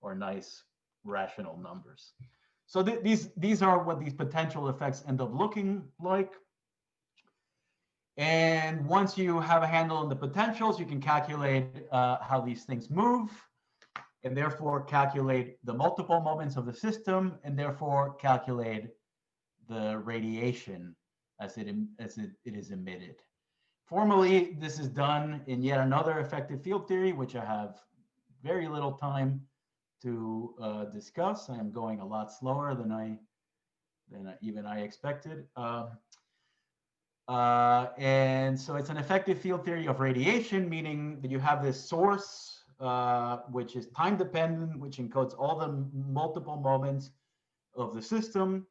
are nice rational numbers. So these are what these potential effects end up looking like. And once you have a handle on the potentials, you can calculate how these things move, and therefore calculate the multiple moments of the system, and therefore calculate the radiation as it is emitted. Formally, this is done in yet another effective field theory, which I have very little time to discuss. I am going a lot slower than even I expected. And so it's an effective field theory of radiation, meaning that you have this source, which is time dependent, which encodes all the multiple moments of the system.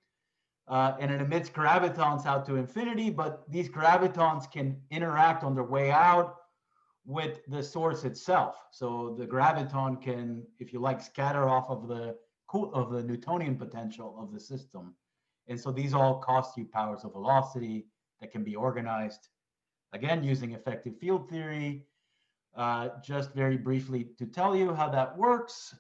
And it emits gravitons out to infinity, but these gravitons can interact on their way out with the source itself. So the graviton can, if you like, scatter off of the Newtonian potential of the system. And so these all cost you powers of velocity that can be organized, again, using effective field theory. Just very briefly to tell you how that works.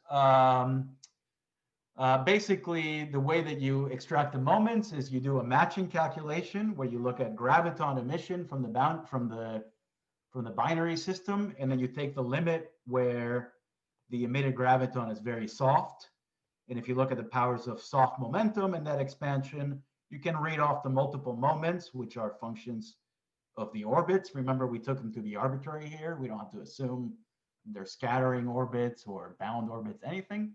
Basically, the way that you extract the moments is you do a matching calculation where you look at graviton emission from the binary system, and then you take the limit where the emitted graviton is very soft. And if you look at the powers of soft momentum in that expansion, you can read off the multiple moments, which are functions of the orbits. Remember, we took them to be arbitrary here. We don't have to assume they're scattering orbits or bound orbits, anything.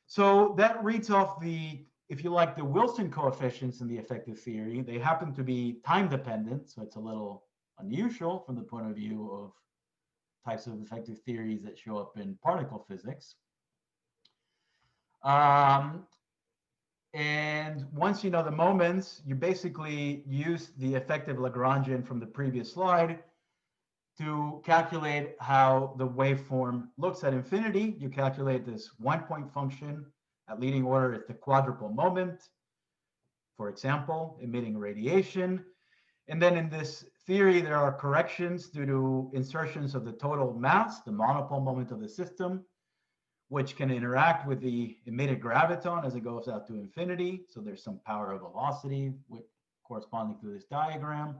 So that reads off the, if you like, the Wilson coefficients in the effective theory. They happen to be time dependent, so it's a little unusual from the point of view of types of effective theories that show up in particle physics. And once you know the moments, you basically use the effective Lagrangian from the previous slide to calculate how the waveform looks at infinity. You calculate this 1-point function at leading order at the quadruple moment, for example, emitting radiation. And then in this theory, there are corrections due to insertions of the total mass, the monopole moment of the system, which can interact with the emitted graviton as it goes out to infinity. So there's some power of velocity corresponding to this diagram.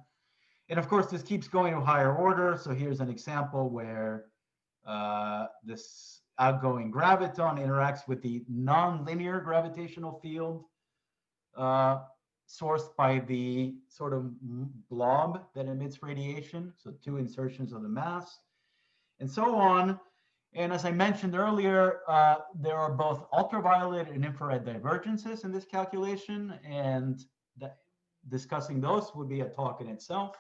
And of course, this keeps going to higher order. So here's an example where this outgoing graviton interacts with the nonlinear gravitational field sourced by the sort of blob that emits radiation. So 2 insertions of the mass, and so on. And as I mentioned earlier, there are both ultraviolet and infrared divergences in this calculation, and discussing those would be a talk in itself.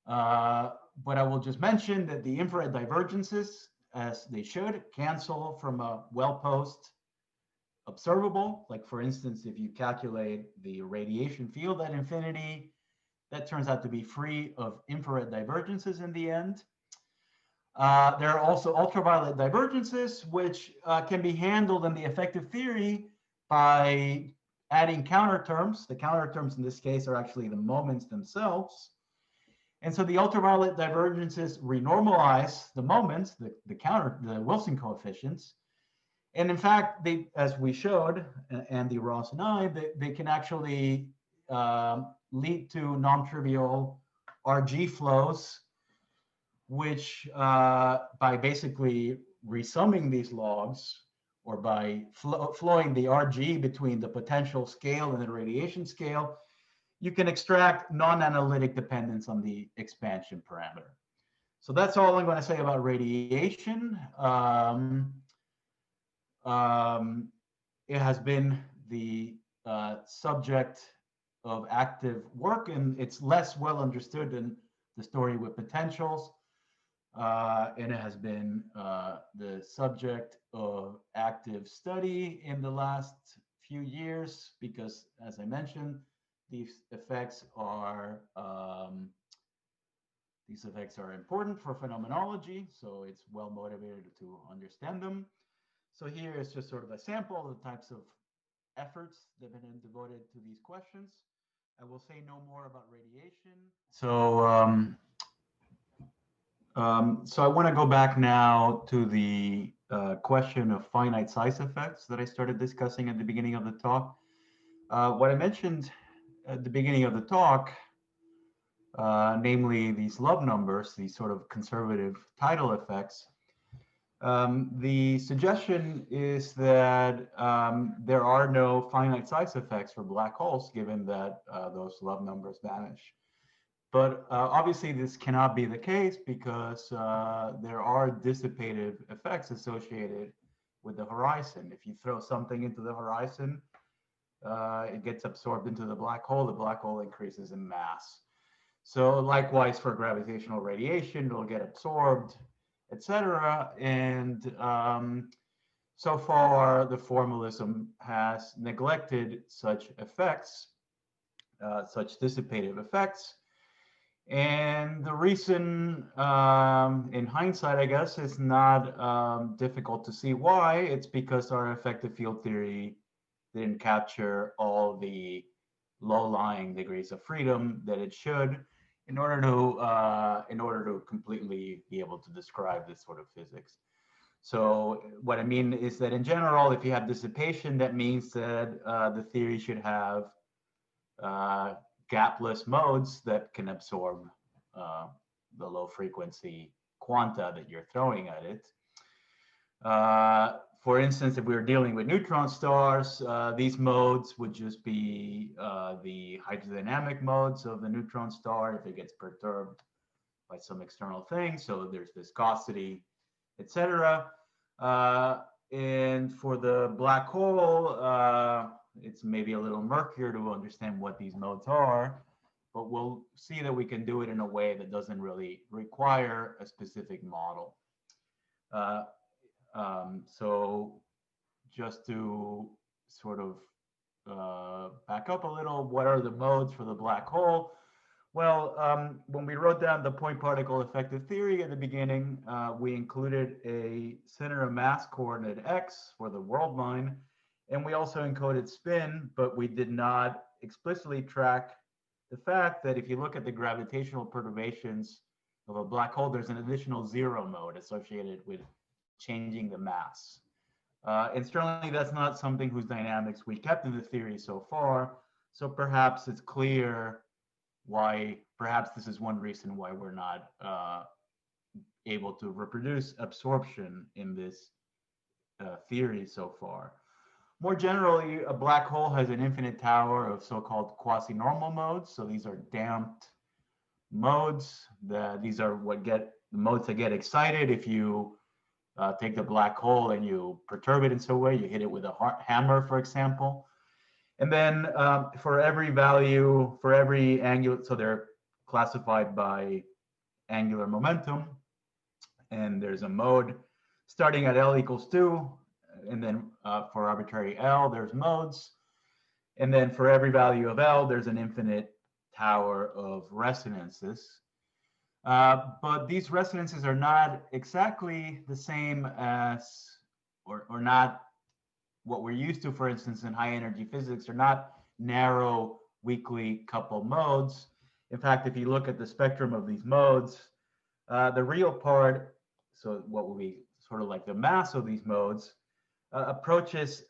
But I will just mention that the infrared divergences, as they should, cancel from a well-posed observable. Like, for instance, if you calculate the radiation field at infinity, that turns out to be free of infrared divergences in the end. There are also ultraviolet divergences, which can be handled in the effective theory by adding counter terms. The counter terms in this case are actually the moments themselves. And so the ultraviolet divergences renormalize the moments, the Wilson coefficients. And in fact, they, as we showed, Andy, Ross, and I, they can actually lead to non-trivial RG flows, which by basically resumming these logs, or by flowing the RG between the potential scale and the radiation scale, you can extract non-analytic dependence on the expansion parameter. So that's all I'm going to say about radiation. It has been the subject of active work, and it's less well understood than the story with potentials. And it has been the subject of active study in the last few years, because, as I mentioned, these effects are important for phenomenology, so it's well motivated to understand them. So here is just sort of a sample of the types of efforts that have been devoted to these questions. I will say no more about radiation. So I want to go back now to the question of finite size effects that I started discussing at the beginning of the talk. What I mentioned at the beginning of the talk, namely these love numbers, these sort of conservative tidal effects, the suggestion is that there are no finite size effects for black holes, given that those love numbers vanish. But obviously this cannot be the case, because there are dissipative effects associated with the horizon. If you throw something into the horizon, it gets absorbed into the black hole increases in mass. So likewise for gravitational radiation, it'll get absorbed, etc. And so far the formalism has neglected such effects, such dissipative effects. And the reason, in hindsight, I guess, is not difficult to see why. It's because our effective field theory didn't capture all the low-lying degrees of freedom that it should in order to completely be able to describe this sort of physics. So what I mean is that in general, if you have dissipation, that means that the theory should have gapless modes that can absorb the low frequency quanta that you're throwing at it. For instance, if we were dealing with neutron stars, these modes would just be the hydrodynamic modes of the neutron star if it gets perturbed by some external thing. So there's viscosity, etc. And for the black hole, it's maybe a little murkier to understand what these modes are, but we'll see that we can do it in a way that doesn't really require a specific model. So just to sort of back up a little, what are the modes for the black hole? Well, when we wrote down the point particle effective theory at the beginning, we included a center of mass coordinate x for the world line, and we also encoded spin, but we did not explicitly track the fact that if you look at the gravitational perturbations of a black hole, there's an additional zero mode associated with changing the mass. And certainly that's not something whose dynamics we kept in the theory so far. So perhaps it's clear why, perhaps this is one reason why we're not able to reproduce absorption in this theory so far. More generally, a black hole has an infinite tower of so-called quasi-normal modes. So these are damped modes. These are what get the modes that get excited if you take the black hole and you perturb it in some way. You hit it with a hammer, for example. And then for every value, for every angular, so they're classified by angular momentum. And there's a mode starting at L equals 2. And then for arbitrary L, there's modes. And then for every value of L, there's an infinite tower of resonances. But these resonances are not exactly the same as, or not what we're used to, for instance, in high energy physics. They're not narrow, weakly coupled modes. In fact, if you look at the spectrum of these modes, the real part, so what would be sort of like the mass of these modes, approaches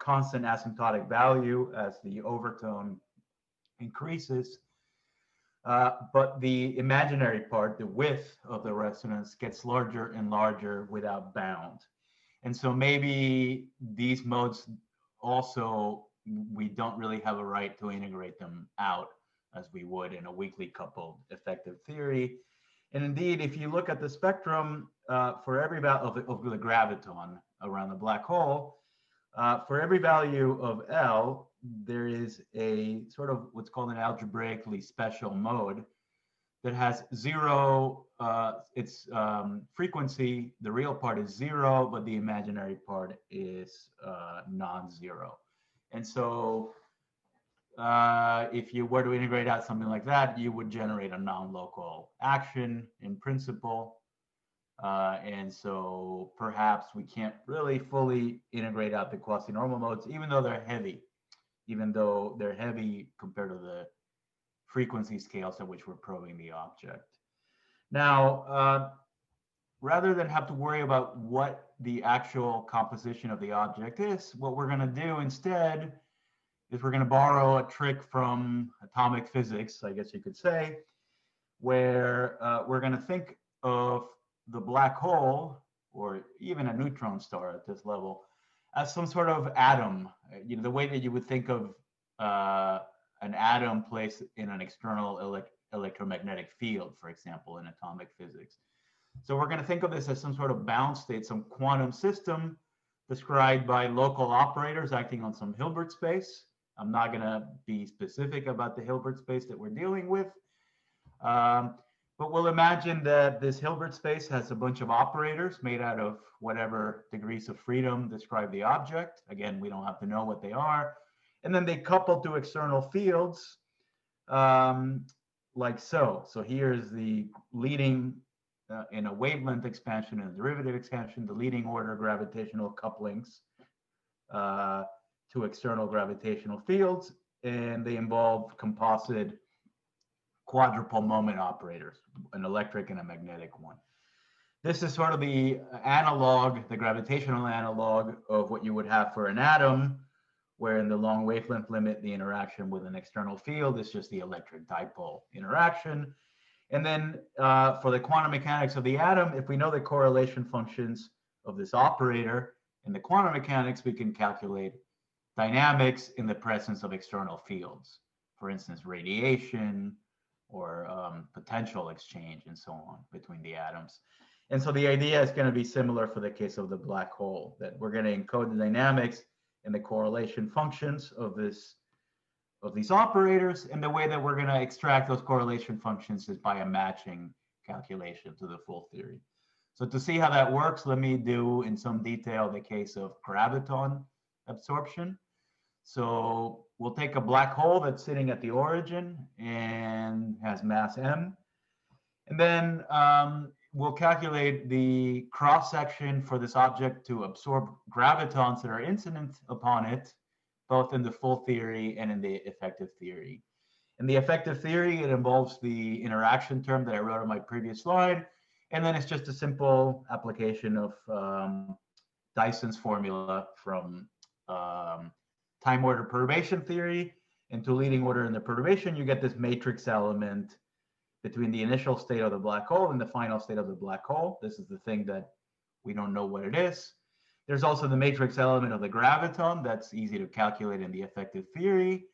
constant asymptotic value as the overtone increases. But the imaginary part, the width of the resonance, gets larger and larger without bound. And so maybe these modes also, we don't really have a right to integrate them out as we would in a weakly coupled effective theory. And indeed, if you look at the spectrum for every value of the graviton around the black hole, for every value of L, there is a sort of what's called an algebraically special mode that has zero, its frequency, the real part is 0, but the imaginary part is non-zero. And so if you were to integrate out something like that, you would generate a non-local action in principle. And so perhaps we can't really fully integrate out the quasi-normal modes, even though they're heavy compared to the frequency scales at which we're probing the object. Now, rather than have to worry about what the actual composition of the object is, what we're going to do instead is we're going to borrow a trick from atomic physics, I guess you could say, where we're going to think of the black hole, or even a neutron star at this level, as some sort of atom, the way that you would think of an atom placed in an external electromagnetic field, for example, in atomic physics. So we're going to think of this as some sort of bound state, some quantum system described by local operators acting on some Hilbert space. I'm not going to be specific about the Hilbert space that we're dealing with. But we'll imagine that this Hilbert space has a bunch of operators made out of whatever degrees of freedom describe the object. Again, we don't have to know what they are. And then they couple to external fields like so. So here's the leading, in a wavelength expansion and a derivative expansion, the leading order gravitational couplings to external gravitational fields. And they involve composite quadrupole moment operators, an electric and a magnetic one. This is sort of the analog, the gravitational analog of what you would have for an atom, where in the long wavelength limit, the interaction with an external field is just the electric dipole interaction. And then for the quantum mechanics of the atom, if we know the correlation functions of this operator, in the quantum mechanics, we can calculate dynamics in the presence of external fields, for instance, radiation or potential exchange and so on between the atoms. And so the idea is going to be similar for the case of the black hole, that we're going to encode the dynamics in the correlation functions of these operators, and the way that we're going to extract those correlation functions is by a matching calculation to the full theory. So to see how that works, let me do in some detail the case of graviton absorption. So we'll take a black hole that's sitting at the origin and has mass m, and then we'll calculate the cross section for this object to absorb gravitons that are incident upon it, both in the full theory and in the effective theory. In the effective theory, it involves the interaction term that I wrote on my previous slide, and then it's just a simple application of Dyson's formula from time order perturbation theory into leading order in the perturbation. You get this matrix element between the initial state of the black hole and the final state of the black hole. This is the thing that we don't know what it is. There's also the matrix element of the graviton that's easy to calculate in the effective theory.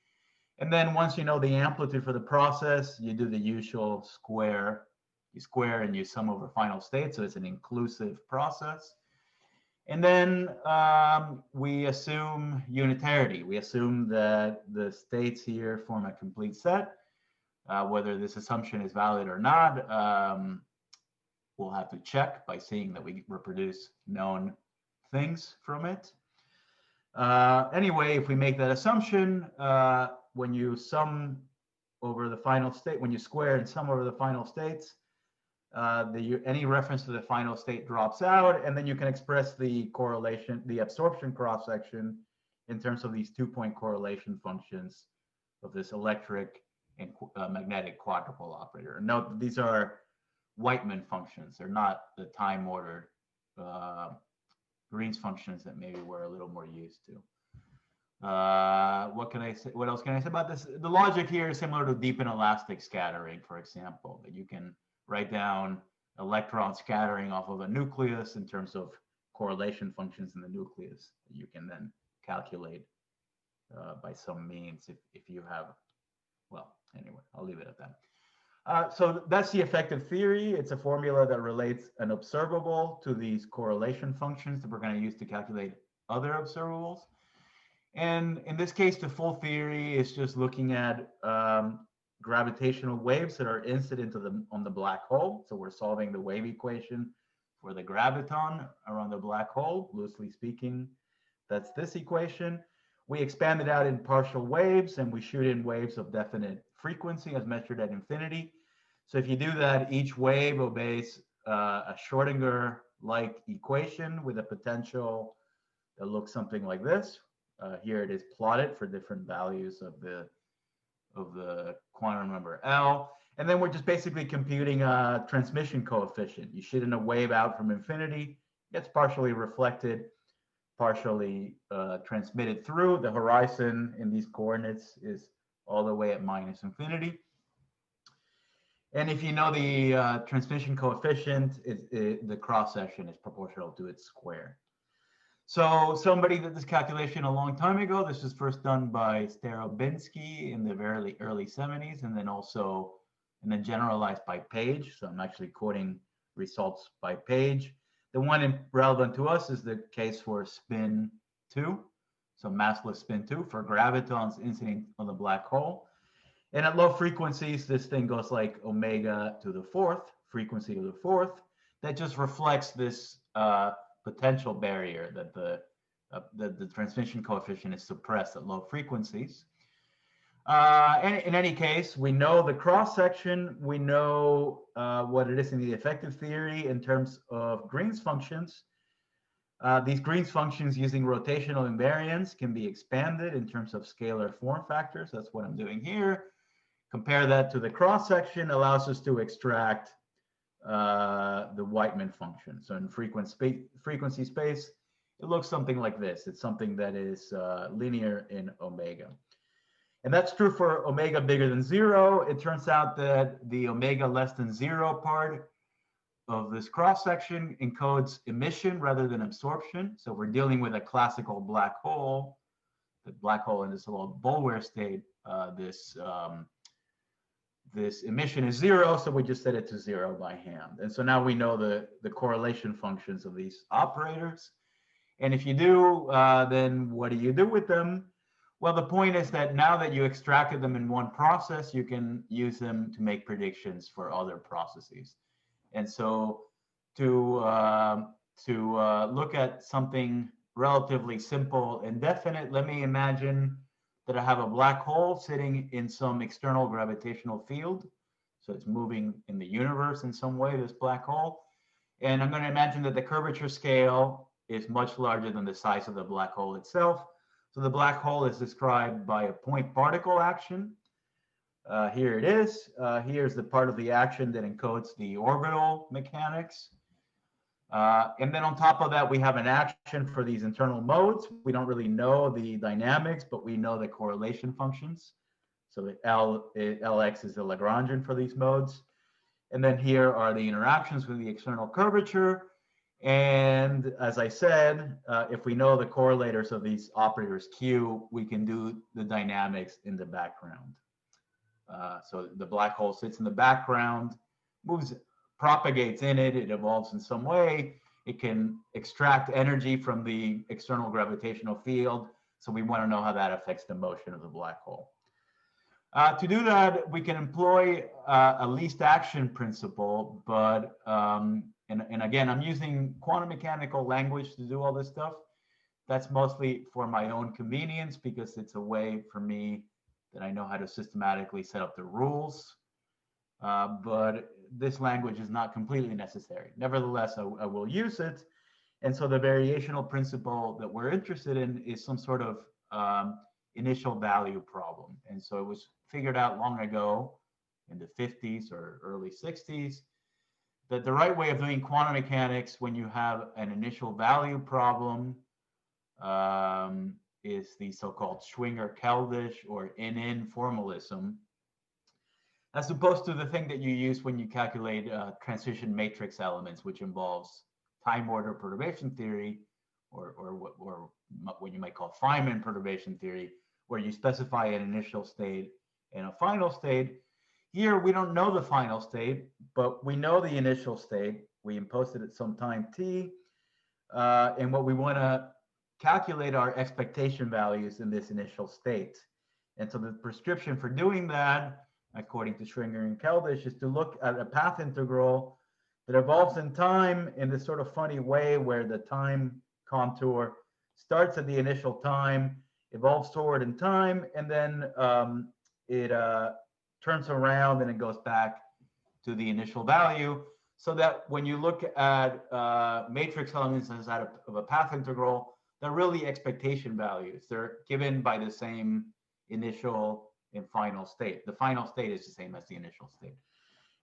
And then once you know the amplitude for the process, you do the usual square. You square and you sum over final state, so it's an inclusive process. And then we assume unitarity. We assume that the states here form a complete set. Whether this assumption is valid or not, we'll have to check by seeing that we reproduce known things from it. Anyway, if we make that assumption, when you sum over the final state, when you square and sum over the final states, any reference to the final state drops out, and then you can express the correlation, the absorption cross-section in terms of these two-point correlation functions of this electric and magnetic quadrupole operator. And note, these are Whiteman functions. They're not the time-ordered Green's functions that maybe we're a little more used to. What can I say? What else can I say about this? The logic here is similar to deep inelastic scattering, for example, that you can write down electron scattering off of a nucleus in terms of correlation functions in the nucleus that you can then calculate by some means if you have, well, anyway, I'll leave it at that. So that's the effective theory. It's a formula that relates an observable to these correlation functions that we're going to use to calculate other observables. And in this case, the full theory is just looking at gravitational waves that are incident on the black hole. So we're solving the wave equation for the graviton around the black hole. Loosely speaking, that's this equation. We expand it out in partial waves, and we shoot in waves of definite frequency as measured at infinity. So if you do that, each wave obeys a Schrodinger-like equation with a potential that looks something like this. Here it is plotted for different values of the quantum number L. And then we're just basically computing a transmission coefficient. You shoot in a wave out from infinity, gets partially reflected, partially transmitted through. The horizon in these coordinates is all the way at minus infinity. And if you know the transmission coefficient, the cross section is proportional to its square. So somebody did this calculation a long time ago. This was first done by Starobinsky in the very early 70s, and then generalized by Page. So I'm actually quoting results by Page. The one relevant to us is the case for spin 2, so massless spin 2 for gravitons incident on the black hole. And at low frequencies, this thing goes like omega to the fourth, frequency to the fourth. That just reflects this potential barrier that the transmission coefficient is suppressed at low frequencies. And in any case, we know the cross section. We know what it is in the effective theory in terms of Green's functions. These Green's functions using rotational invariance can be expanded in terms of scalar form factors. That's what I'm doing here. Compare that to the cross section, allows us to extract the Whiteman function. So in frequency space, it looks something like this. It's something that is linear in omega. And that's true for omega bigger than 0. It turns out that the omega less than 0 part of this cross-section encodes emission rather than absorption. So we're dealing with a classical black hole. The black hole in this little Bohr state, this emission is zero, so we just set it to zero by hand. And so now we know the correlation functions of these operators. And if you do, then what do you do with them? Well, the point is that now that you extracted them in one process, you can use them to make predictions for other processes. And so to look at something relatively simple and definite, let me imagine that I have a black hole sitting in some external gravitational field. So it's moving in the universe in some way, this black hole. And I'm going to imagine that the curvature scale is much larger than the size of the black hole itself. So the black hole is described by a point particle action. Here it is. Here's the part of the action that encodes the orbital mechanics. And then on top of that, we have an action for these internal modes. We don't really know the dynamics, but we know the correlation functions. So the Lx is the Lagrangian for these modes. And then here are the interactions with the external curvature. And as I said, if we know the correlators of these operators Q, we can do the dynamics in the background. So the black hole sits in the background, propagates in it, it evolves in some way. It can extract energy from the external gravitational field. So we want to know how that affects the motion of the black hole. To do that, we can employ a least action principle, but and again, I'm using quantum mechanical language to do all this stuff. That's mostly for my own convenience because it's a way for me that I know how to systematically set up the rules. But this language is not completely necessary. Nevertheless, I will use it. And so the variational principle that we're interested in is some sort of initial value problem. And so it was figured out long ago in the 50s or early 60s that the right way of doing quantum mechanics when you have an initial value problem is the so-called Schwinger-Keldysh or in formalism, as opposed to the thing that you use when you calculate transition matrix elements, which involves time order perturbation theory, or what you might call Feynman perturbation theory, where you specify an initial state and a final state. Here, we don't know the final state, but we know the initial state. We impose it at some time t, and what we want to calculate are expectation values in this initial state. And so the prescription for doing that, according to Schwinger and Keldysh, is to look at a path integral that evolves in time in this sort of funny way where the time contour starts at the initial time, evolves forward in time, and then it turns around and it goes back to the initial value, so that when you look at matrix elements as out of a path integral, they're really expectation values. They're given by the same initial and final state. The final state is the same as the initial state.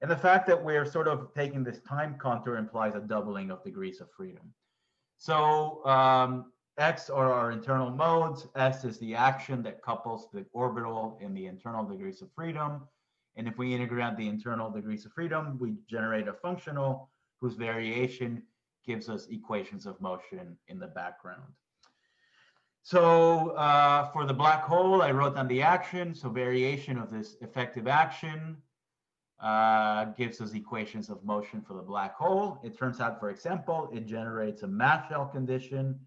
And the fact that we're sort of taking this time contour implies a doubling of degrees of freedom. So X are our internal modes. S is the action that couples the orbital and the internal degrees of freedom. And if we integrate the internal degrees of freedom, we generate a functional whose variation gives us equations of motion in the background. So for the black hole, I wrote down the action. So variation of this effective action gives us equations of motion for the black hole. It turns out, for example, it generates a mass shell condition,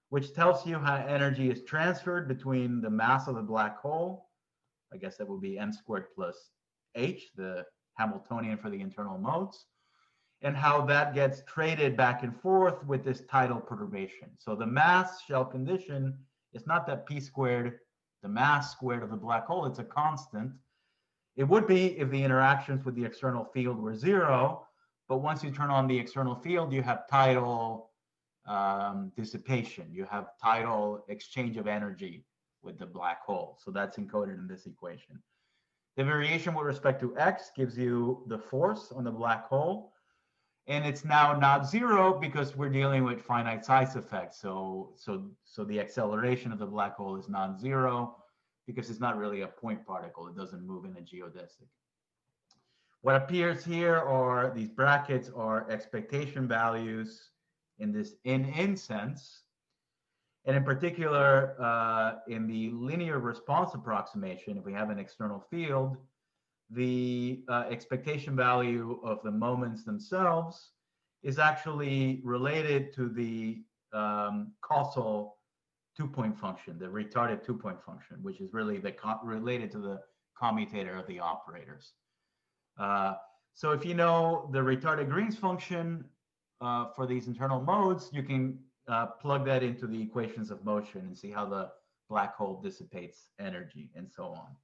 which tells you how energy is transferred between the mass of the black hole. I guess that would be m squared plus h, the Hamiltonian for the internal modes, and how that gets traded back and forth with this tidal perturbation. So the mass shell condition is not that p squared, the mass squared of the black hole, it's a constant. It would be if the interactions with the external field were zero, but once you turn on the external field, you have tidal dissipation, you have tidal exchange of energy with the black hole. So that's encoded in this equation. The variation with respect to x gives you the force on the black hole. And it's now not zero because we're dealing with finite size effects. So the acceleration of the black hole is non-zero because it's not really a point particle. It doesn't move in a geodesic. What appears here are these brackets are expectation values in this in sense. And in particular, in the linear response approximation, if we have an external field, the expectation value of the moments themselves is actually related to the causal two-point function, the retarded two-point function, which is really related to the commutator of the operators. So if you know the retarded Green's function for these internal modes, you can plug that into the equations of motion and see how the black hole dissipates energy and so on.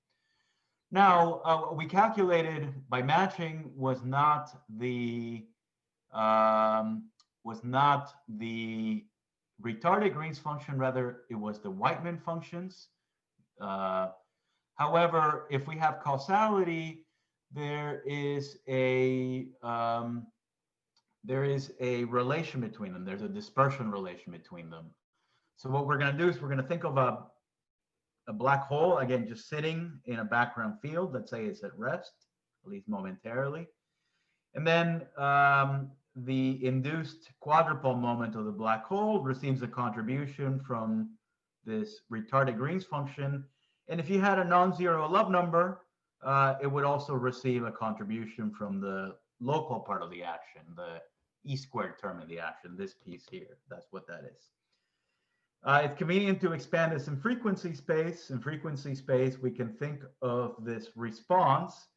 Now, what we calculated by matching was not the retarded Green's function, rather it was the Whiteman functions. However, if we have causality, there is a relation between them. There's a dispersion relation between them. So what we're going to do is we're going to think of a black hole, again, just sitting in a background field. Let's say it's at rest, at least momentarily. And then the induced quadrupole moment of the black hole receives a contribution from this retarded Green's function. And if you had a non-zero Love number, it would also receive a contribution from the local part of the action, the E squared term of the action, this piece here. That's what that is. It's convenient to expand this in frequency space. In frequency space, we can think of this response,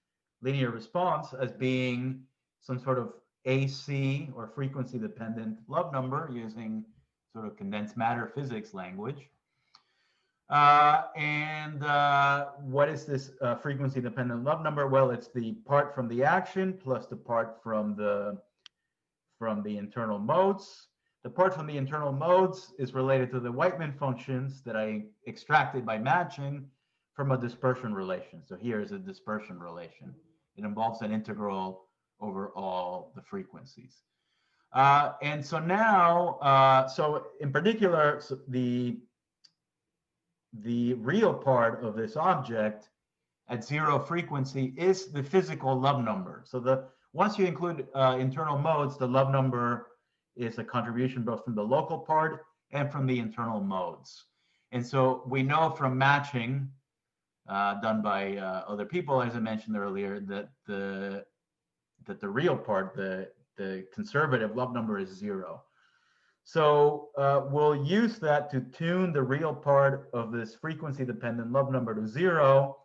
linear response, as being some sort of AC or frequency dependent Love number using sort of condensed matter physics language. What is this frequency dependent Love number? Well, it's the part from the action plus the part from the internal modes. The part from the internal modes is related to the Whiteman functions that I extracted by matching from a dispersion relation. So here is a dispersion relation. It involves an integral over all the frequencies. And so now, so in particular, so the real part of this object at zero frequency is the physical Love number. So once you include internal modes, the Love number is a contribution both from the local part and from the internal modes. And so we know from matching done by other people, as I mentioned earlier, that the real part, the conservative Love number is zero. So we'll use that to tune the real part of this frequency dependent Love number to zero.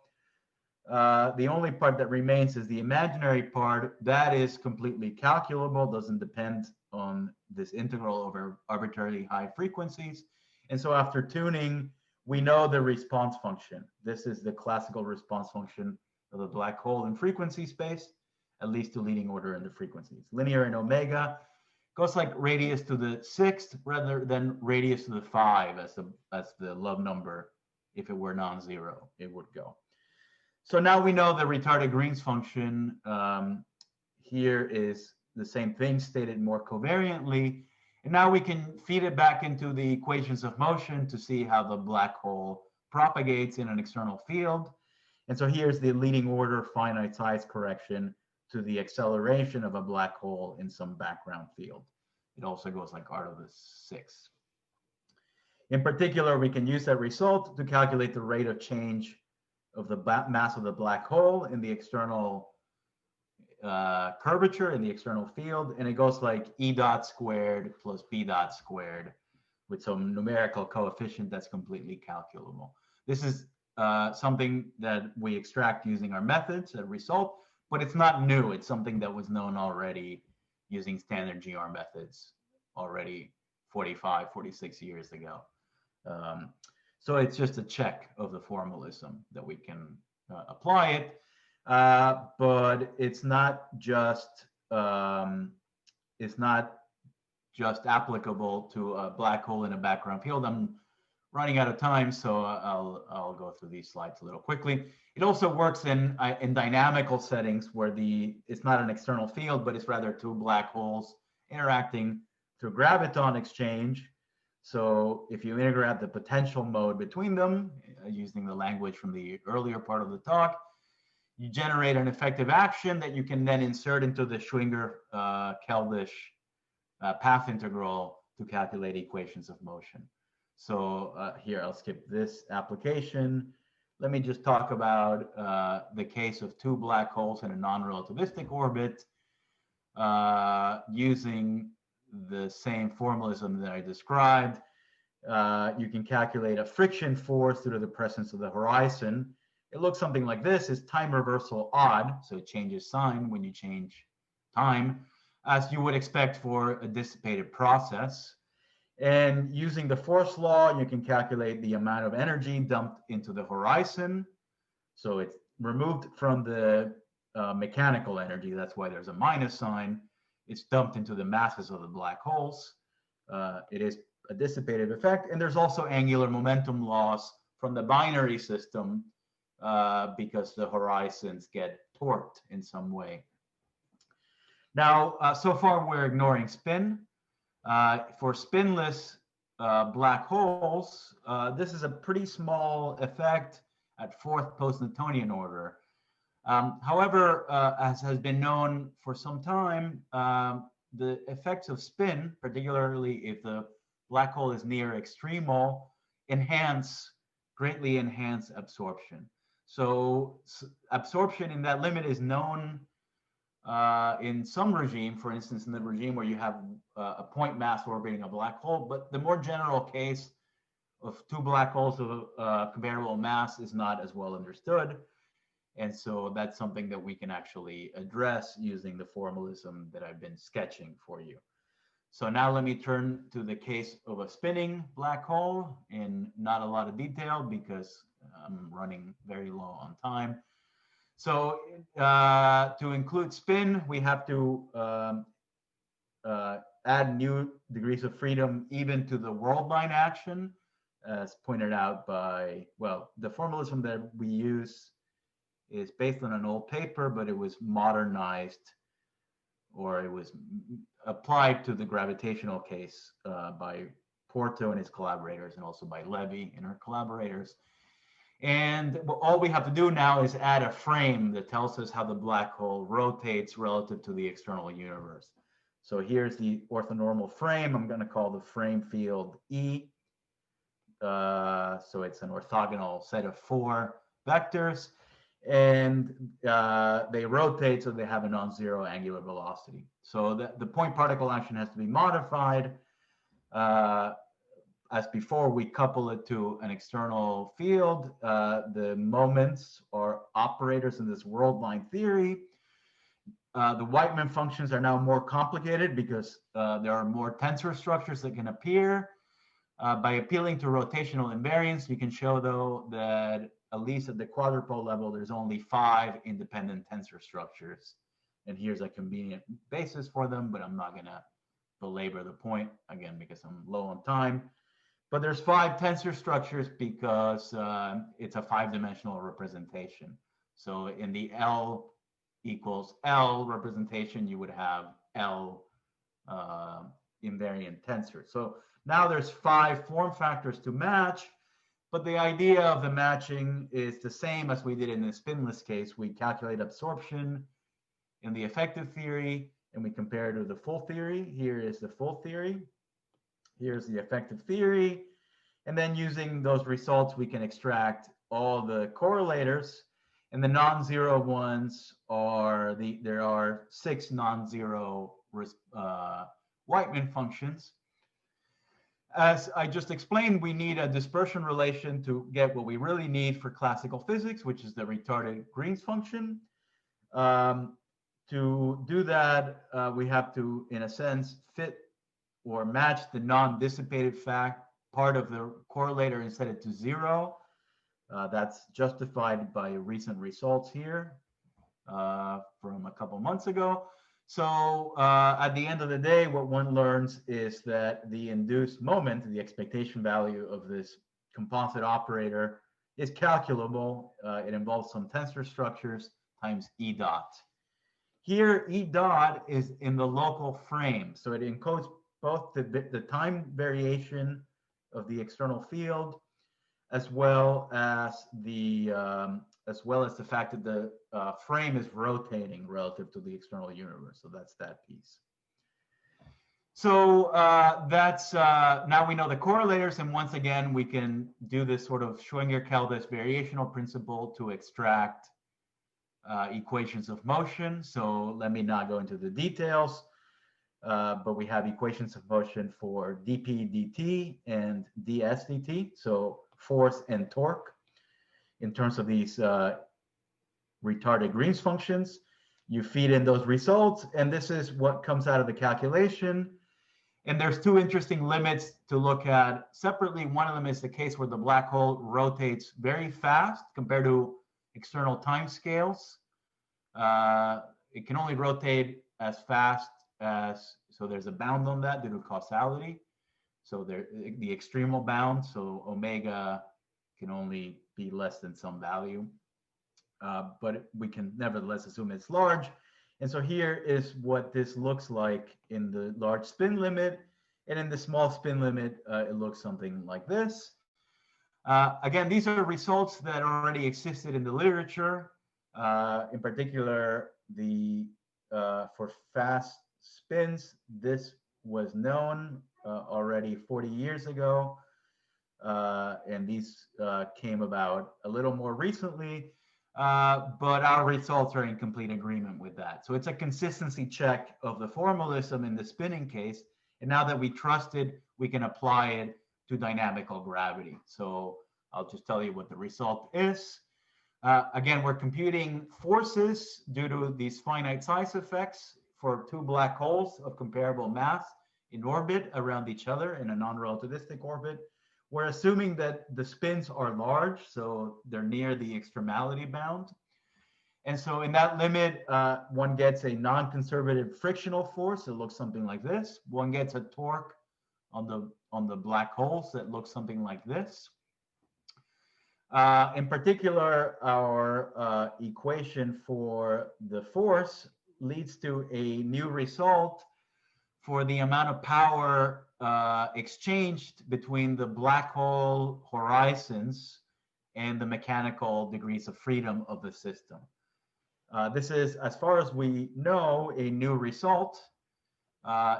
The only part that remains is the imaginary part. That is completely calculable, doesn't depend on this integral over arbitrarily high frequencies. And so after tuning, we know the response function. This is the classical response function of the black hole in frequency space, at least to leading order in the frequencies. Linear in omega goes like radius to the 6th rather than radius to the 5 as the Love number. If it were non-zero, it would go. So now we know the retarded Green's function here is the same thing stated more covariantly. And now we can feed it back into the equations of motion to see how the black hole propagates in an external field. And so here's the leading order finite size correction to the acceleration of a black hole in some background field. It also goes like r to the 6th. In particular, we can use that result to calculate the rate of change of the mass of the black hole in the external curvature in the external field, and it goes like E dot squared plus B dot squared with some numerical coefficient that's completely calculable. This is something that we extract using our methods at result, but it's not new. It's something that was known already using standard GR methods already 45, 46 years ago. So it's just a check of the formalism that we can apply it. But it's not just applicable to a black hole in a background field. I'm running out of time, so I'll go through these slides a little quickly. It also works in dynamical settings where it's not an external field, but it's rather two black holes interacting through graviton exchange. So if you integrate the potential mode between them, using the language from the earlier part of the talk, you generate an effective action that you can then insert into the Schwinger-Keldysh path integral to calculate equations of motion. So here, I'll skip this application. Let me just talk about the case of two black holes in a non-relativistic orbit using the same formalism that I described. You can calculate a friction force due to the presence of the horizon. It looks something like this. Is time reversal odd, so it changes sign when you change time, as you would expect for a dissipative process. And using the force law, you can calculate the amount of energy dumped into the horizon. So it's removed from the mechanical energy. That's why there's a minus sign. It's dumped into the masses of the black holes. It is a dissipative effect. And there's also angular momentum loss from the binary system because the horizons get torqued in some way. Now, so far we're ignoring spin. For spinless black holes, this is a pretty small effect at fourth post-Newtonian order. However, as has been known for some time, the effects of spin, particularly if the black hole is near extremal, greatly enhance absorption. So absorption in that limit is known in some regime, for instance, in the regime where you have a point mass orbiting a black hole, but the more general case of two black holes of comparable mass is not as well understood. And so that's something that we can actually address using the formalism that I've been sketching for you. So now let me turn to the case of a spinning black hole in not a lot of detail because I'm running very low on time. So to include spin, we have to add new degrees of freedom even to the world line action, as pointed out by, well, the formalism that we use is based on an old paper, but it was modernized, or it was applied to the gravitational case by Porto and his collaborators, and also by Levy and her collaborators. And all we have to do now is add a frame that tells us how the black hole rotates relative to the external universe. So here's the orthonormal frame. I'm going to call the frame field E. So it's an orthogonal set of 4 vectors. And they rotate, so they have a non-zero angular velocity. So the point particle action has to be modified. As before, we couple it to an external field. The moments are operators in this world line theory. The Whiteman functions are now more complicated because there are more tensor structures that can appear. By appealing to rotational invariance, you can show, though, that at least at the quadrupole level, there's only 5 independent tensor structures. And here's a convenient basis for them, but I'm not going to belabor the point, again, because I'm low on time. But there's 5 tensor structures because it's a 5-dimensional representation. So in the L equals L representation, you would have L invariant tensors. So now there's 5 form factors to match, but the idea of the matching is the same as we did in the spinless case. We calculate absorption in the effective theory, and we compare it to the full theory. Here is the full theory. Here's the effective theory. And then using those results, we can extract all the correlators. And the non-zero ones are, there are 6 non-zero Whiteman functions. As I just explained, we need a dispersion relation to get what we really need for classical physics, which is the retarded Green's function. To do that, we have to, in a sense, fit or match the non-dissipative part of the correlator and set it to 0. That's justified by recent results here from a couple months ago. So at the end of the day, what one learns is that the induced moment, the expectation value of this composite operator, is calculable. It involves some tensor structures times E dot. Here, E dot is in the local frame. So it encodes both the time variation of the external field as well as the as well as the fact that the frame is rotating relative to the external universe. So that's that piece. So that's now we know the correlators, and once again we can do this sort of Schwinger-Keldysh variational principle to extract equations of motion. So let me not go into the details, but we have equations of motion for dp dt and ds dt, so force and torque in terms of these retarded Green's functions. You feed in those results, and this is what comes out of the calculation. And there's two interesting limits to look at separately. One of them is the case where the black hole rotates very fast compared to external time scales. It can only rotate as fast as, so there's a bound on that due to causality. So there, the extremal bound, so omega can only be less than some value. But we can nevertheless assume it's large. And so here is what this looks like in the large spin limit. And in the small spin limit, it looks something like this. Again, these are results that already existed in the literature. In particular, for fast spins, this was known already 40 years ago. And these came about a little more recently. But our results are in complete agreement with that. So it's a consistency check of the formalism in the spinning case. And now that we trust it, we can apply it to dynamical gravity. So I'll just tell you what the result is. Again, we're computing forces due to these finite size effects for two black holes of comparable mass in orbit around each other in a non-relativistic orbit. We're assuming that the spins are large, so they're near the extremality bound. And so in that limit, one gets a non-conservative frictional force that looks something like this. One gets a torque on the black holes that looks something like this. In particular, our equation for the force leads to a new result for the amount of power exchanged between the black hole horizons and the mechanical degrees of freedom of the system. This is, as far as we know, a new result.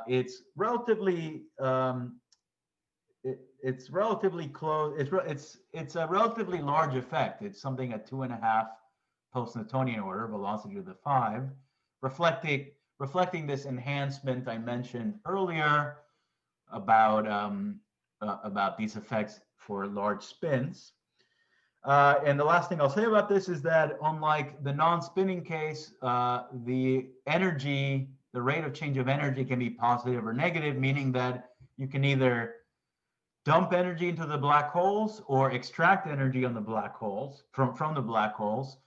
It's relatively it's relatively close. It's a relatively large effect. It's something at 2.5 post-Newtonian order, velocity to the 5, reflecting this enhancement I mentioned earlier about these effects for large spins. And the last thing I'll say about this is that unlike the non-spinning case, the rate of change of energy can be positive or negative, meaning that you can either dump energy into the black holes or extract energy on the black holes from the black holes.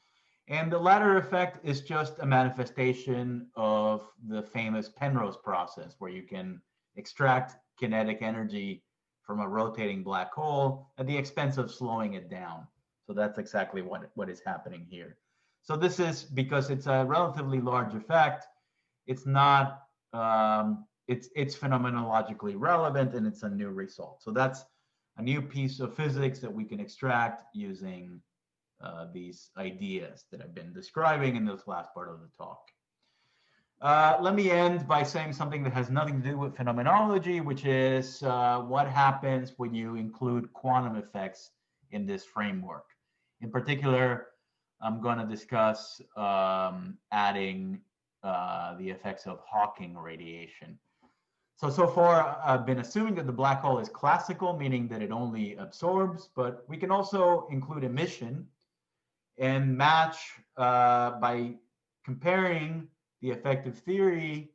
And the latter effect is just a manifestation of the famous Penrose process, where you can extract kinetic energy from a rotating black hole at the expense of slowing it down. So that's exactly what is happening here. So this is because it's a relatively large effect. It's not, it's phenomenologically relevant, and it's a new result. So that's a new piece of physics that we can extract using these ideas that I've been describing in this last part of the talk. Let me end by saying something that has nothing to do with phenomenology, which is what happens when you include quantum effects in this framework. In particular, I'm going to discuss adding the effects of Hawking radiation. So far, I've been assuming that the black hole is classical, meaning that it only absorbs, but we can also include emission and match by comparing the effective theory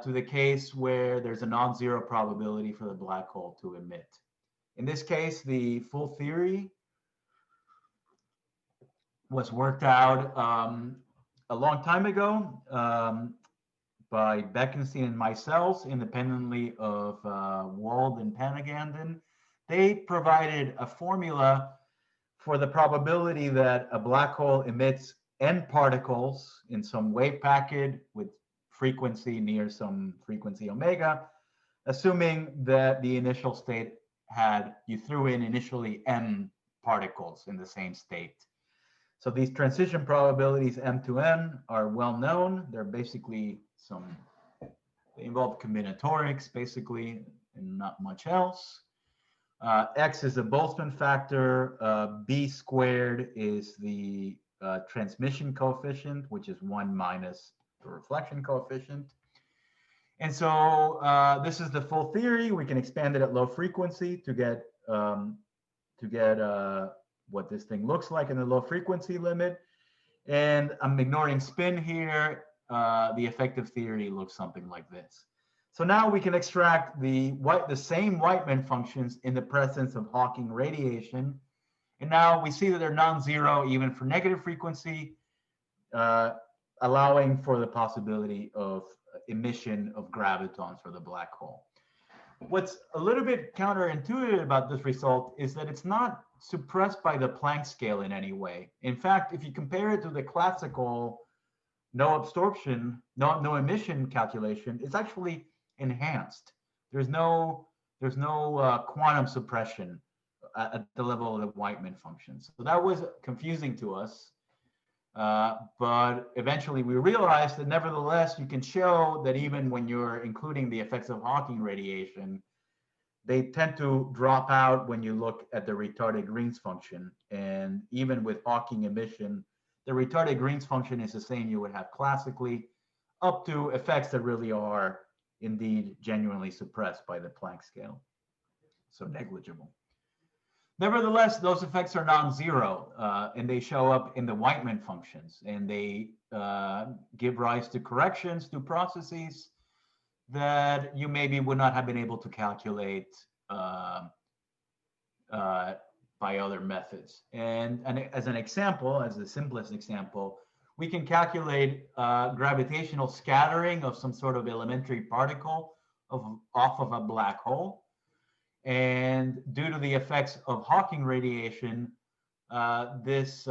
to the case where there's a non-zero probability for the black hole to emit. In this case, the full theory was worked out a long time ago by Bekenstein and Meisel's, independently of Wald and Panaganden. They provided a formula for the probability that a black hole emits n particles in some wave packet with frequency near some frequency omega, assuming that the initial state you threw in initially m particles in the same state. So these transition probabilities M to N are well known. They're basically they involve combinatorics basically and not much else. X is the Boltzmann factor. B squared is the transmission coefficient, which is 1 minus the reflection coefficient. And so this is the full theory. We can expand it at low frequency to get what this thing looks like in the low frequency limit. And I'm ignoring spin here. The effective theory looks something like this. So now we can extract the same Whiteman functions in the presence of Hawking radiation. And now we see that they're non-zero even for negative frequency, allowing for the possibility of emission of gravitons for the black hole. What's a little bit counterintuitive about this result is that it's not suppressed by the Planck scale in any way. In fact, if you compare it to the classical no absorption, no emission calculation, it's actually enhanced. There's no quantum suppression at the level of the Whiteman functions. So that was confusing to us. But eventually we realized that nevertheless, you can show that even when you're including the effects of Hawking radiation, they tend to drop out when you look at the retarded Green's function. And even with Hawking emission, the retarded Green's function is the same you would have classically, up to effects that really are indeed genuinely suppressed by the Planck scale. So negligible. Nevertheless, those effects are non-zero, and they show up in the Whiteman functions, and they give rise to corrections to processes that you maybe would not have been able to calculate by other methods. And as an example, as the simplest example, we can calculate gravitational scattering of some sort of elementary particle off of a black hole. And due to the effects of Hawking radiation, this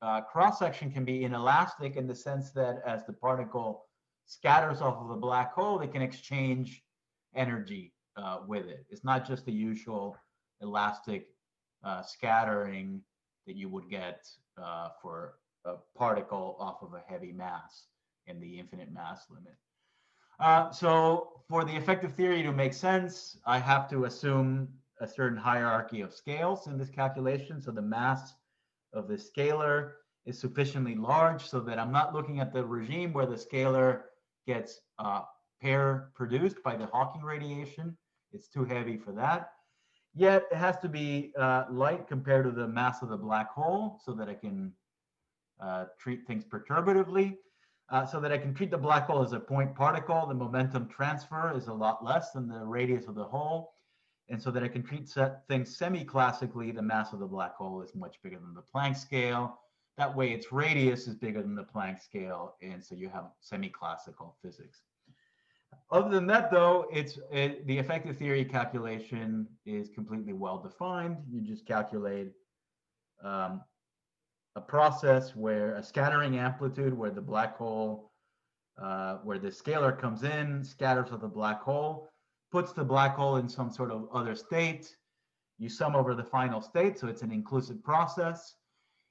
cross-section can be inelastic in the sense that as the particle scatters off of a black hole, it can exchange energy with it. It's not just the usual elastic scattering that you would get for a particle off of a heavy mass in the infinite mass limit. So for the effective theory to make sense, I have to assume a certain hierarchy of scales in this calculation. So the mass of the scalar is sufficiently large so that I'm not looking at the regime where the scalar gets pair produced by the Hawking radiation. It's too heavy for that. Yet it has to be light compared to the mass of the black hole so that I can treat things perturbatively. So that I can treat the black hole as a point particle. The momentum transfer is a lot less than the radius of the hole. And so that I can treat things semi-classically, the mass of the black hole is much bigger than the Planck scale. That way its radius is bigger than the Planck scale. And so you have semi-classical physics. Other than that, though, the effective theory calculation is completely well-defined. You just calculate a process where a scattering amplitude where the black hole, where the scalar comes in, scatters of the black hole, puts the black hole in some sort of other state. You sum over the final state, so it's an inclusive process.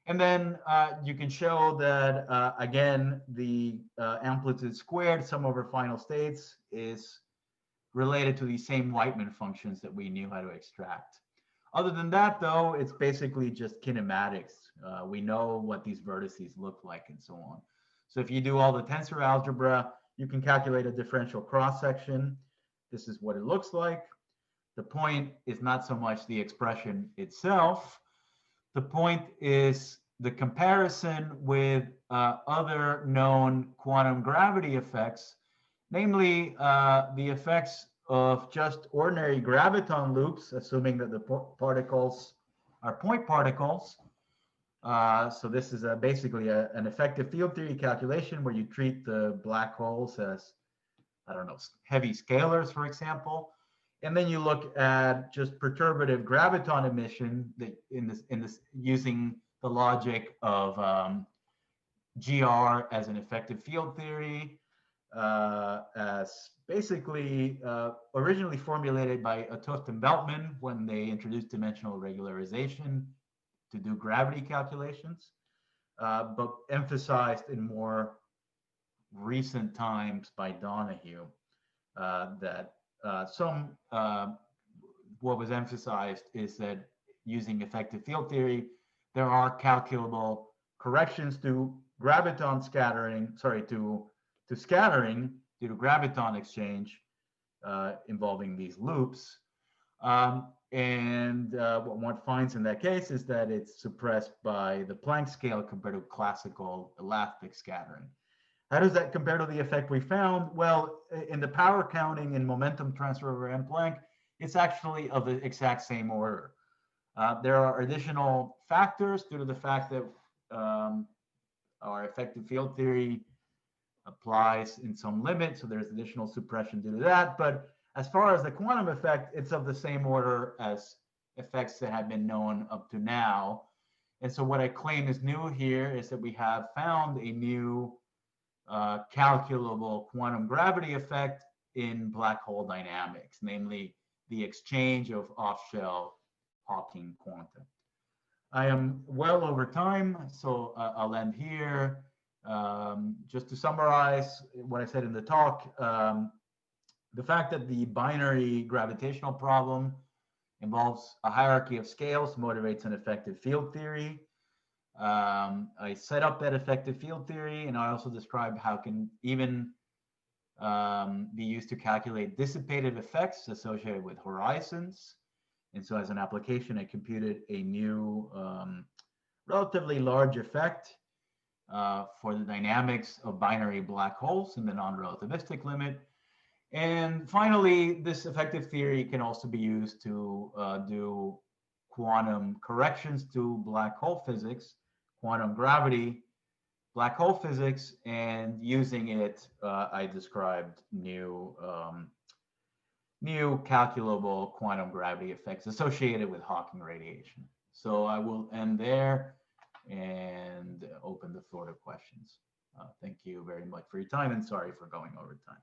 And then you can show that, again, the amplitude squared, sum over final states, is related to these same Whiteman functions that we knew how to extract. Other than that, though, it's basically just kinematics. We know what these vertices look like and so on. So if you do all the tensor algebra, you can calculate a differential cross-section. This is what it looks like. The point is not so much the expression itself. The point is the comparison with other known quantum gravity effects, namely the effects of just ordinary graviton loops, assuming that the particles are point particles. So this is basically an effective field theory calculation where you treat the black holes as, I don't know, heavy scalars, for example. And then you look at just perturbative graviton emission that in this using the logic of GR as an effective field theory, as basically originally formulated by Toft and Beltman when they introduced dimensional regularization to do gravity calculations, but emphasized in more recent times by Donahue, that what was emphasized is that using effective field theory, there are calculable corrections to graviton scattering, to scattering due to graviton exchange involving these loops. And what one finds in that case is that it's suppressed by the Planck scale compared to classical elastic scattering. How does that compare to the effect we found? Well, in the power counting and momentum transfer over M Planck, it's actually of the exact same order. There are additional factors due to the fact that our effective field theory applies in some limit, so there's additional suppression due to that. But as far as the quantum effect, it's of the same order as effects that have been known up to now. And so what I claim is new here is that we have found a new calculable quantum gravity effect in black hole dynamics, namely the exchange of off-shell Hawking quanta. I am well over time, so I'll end here. Just to summarize what I said in the talk, the fact that the binary gravitational problem involves a hierarchy of scales motivates an effective field theory. I set up that effective field theory, and I also described how it can even be used to calculate dissipative effects associated with horizons. And so as an application, I computed a new relatively large effect for the dynamics of binary black holes in the non-relativistic limit. And finally, this effective theory can also be used to do quantum corrections to black hole physics, quantum gravity, black hole physics, and using it, I described new calculable quantum gravity effects associated with Hawking radiation. So I will end there and open the floor to questions. Thank you very much for your time, and sorry for going over time.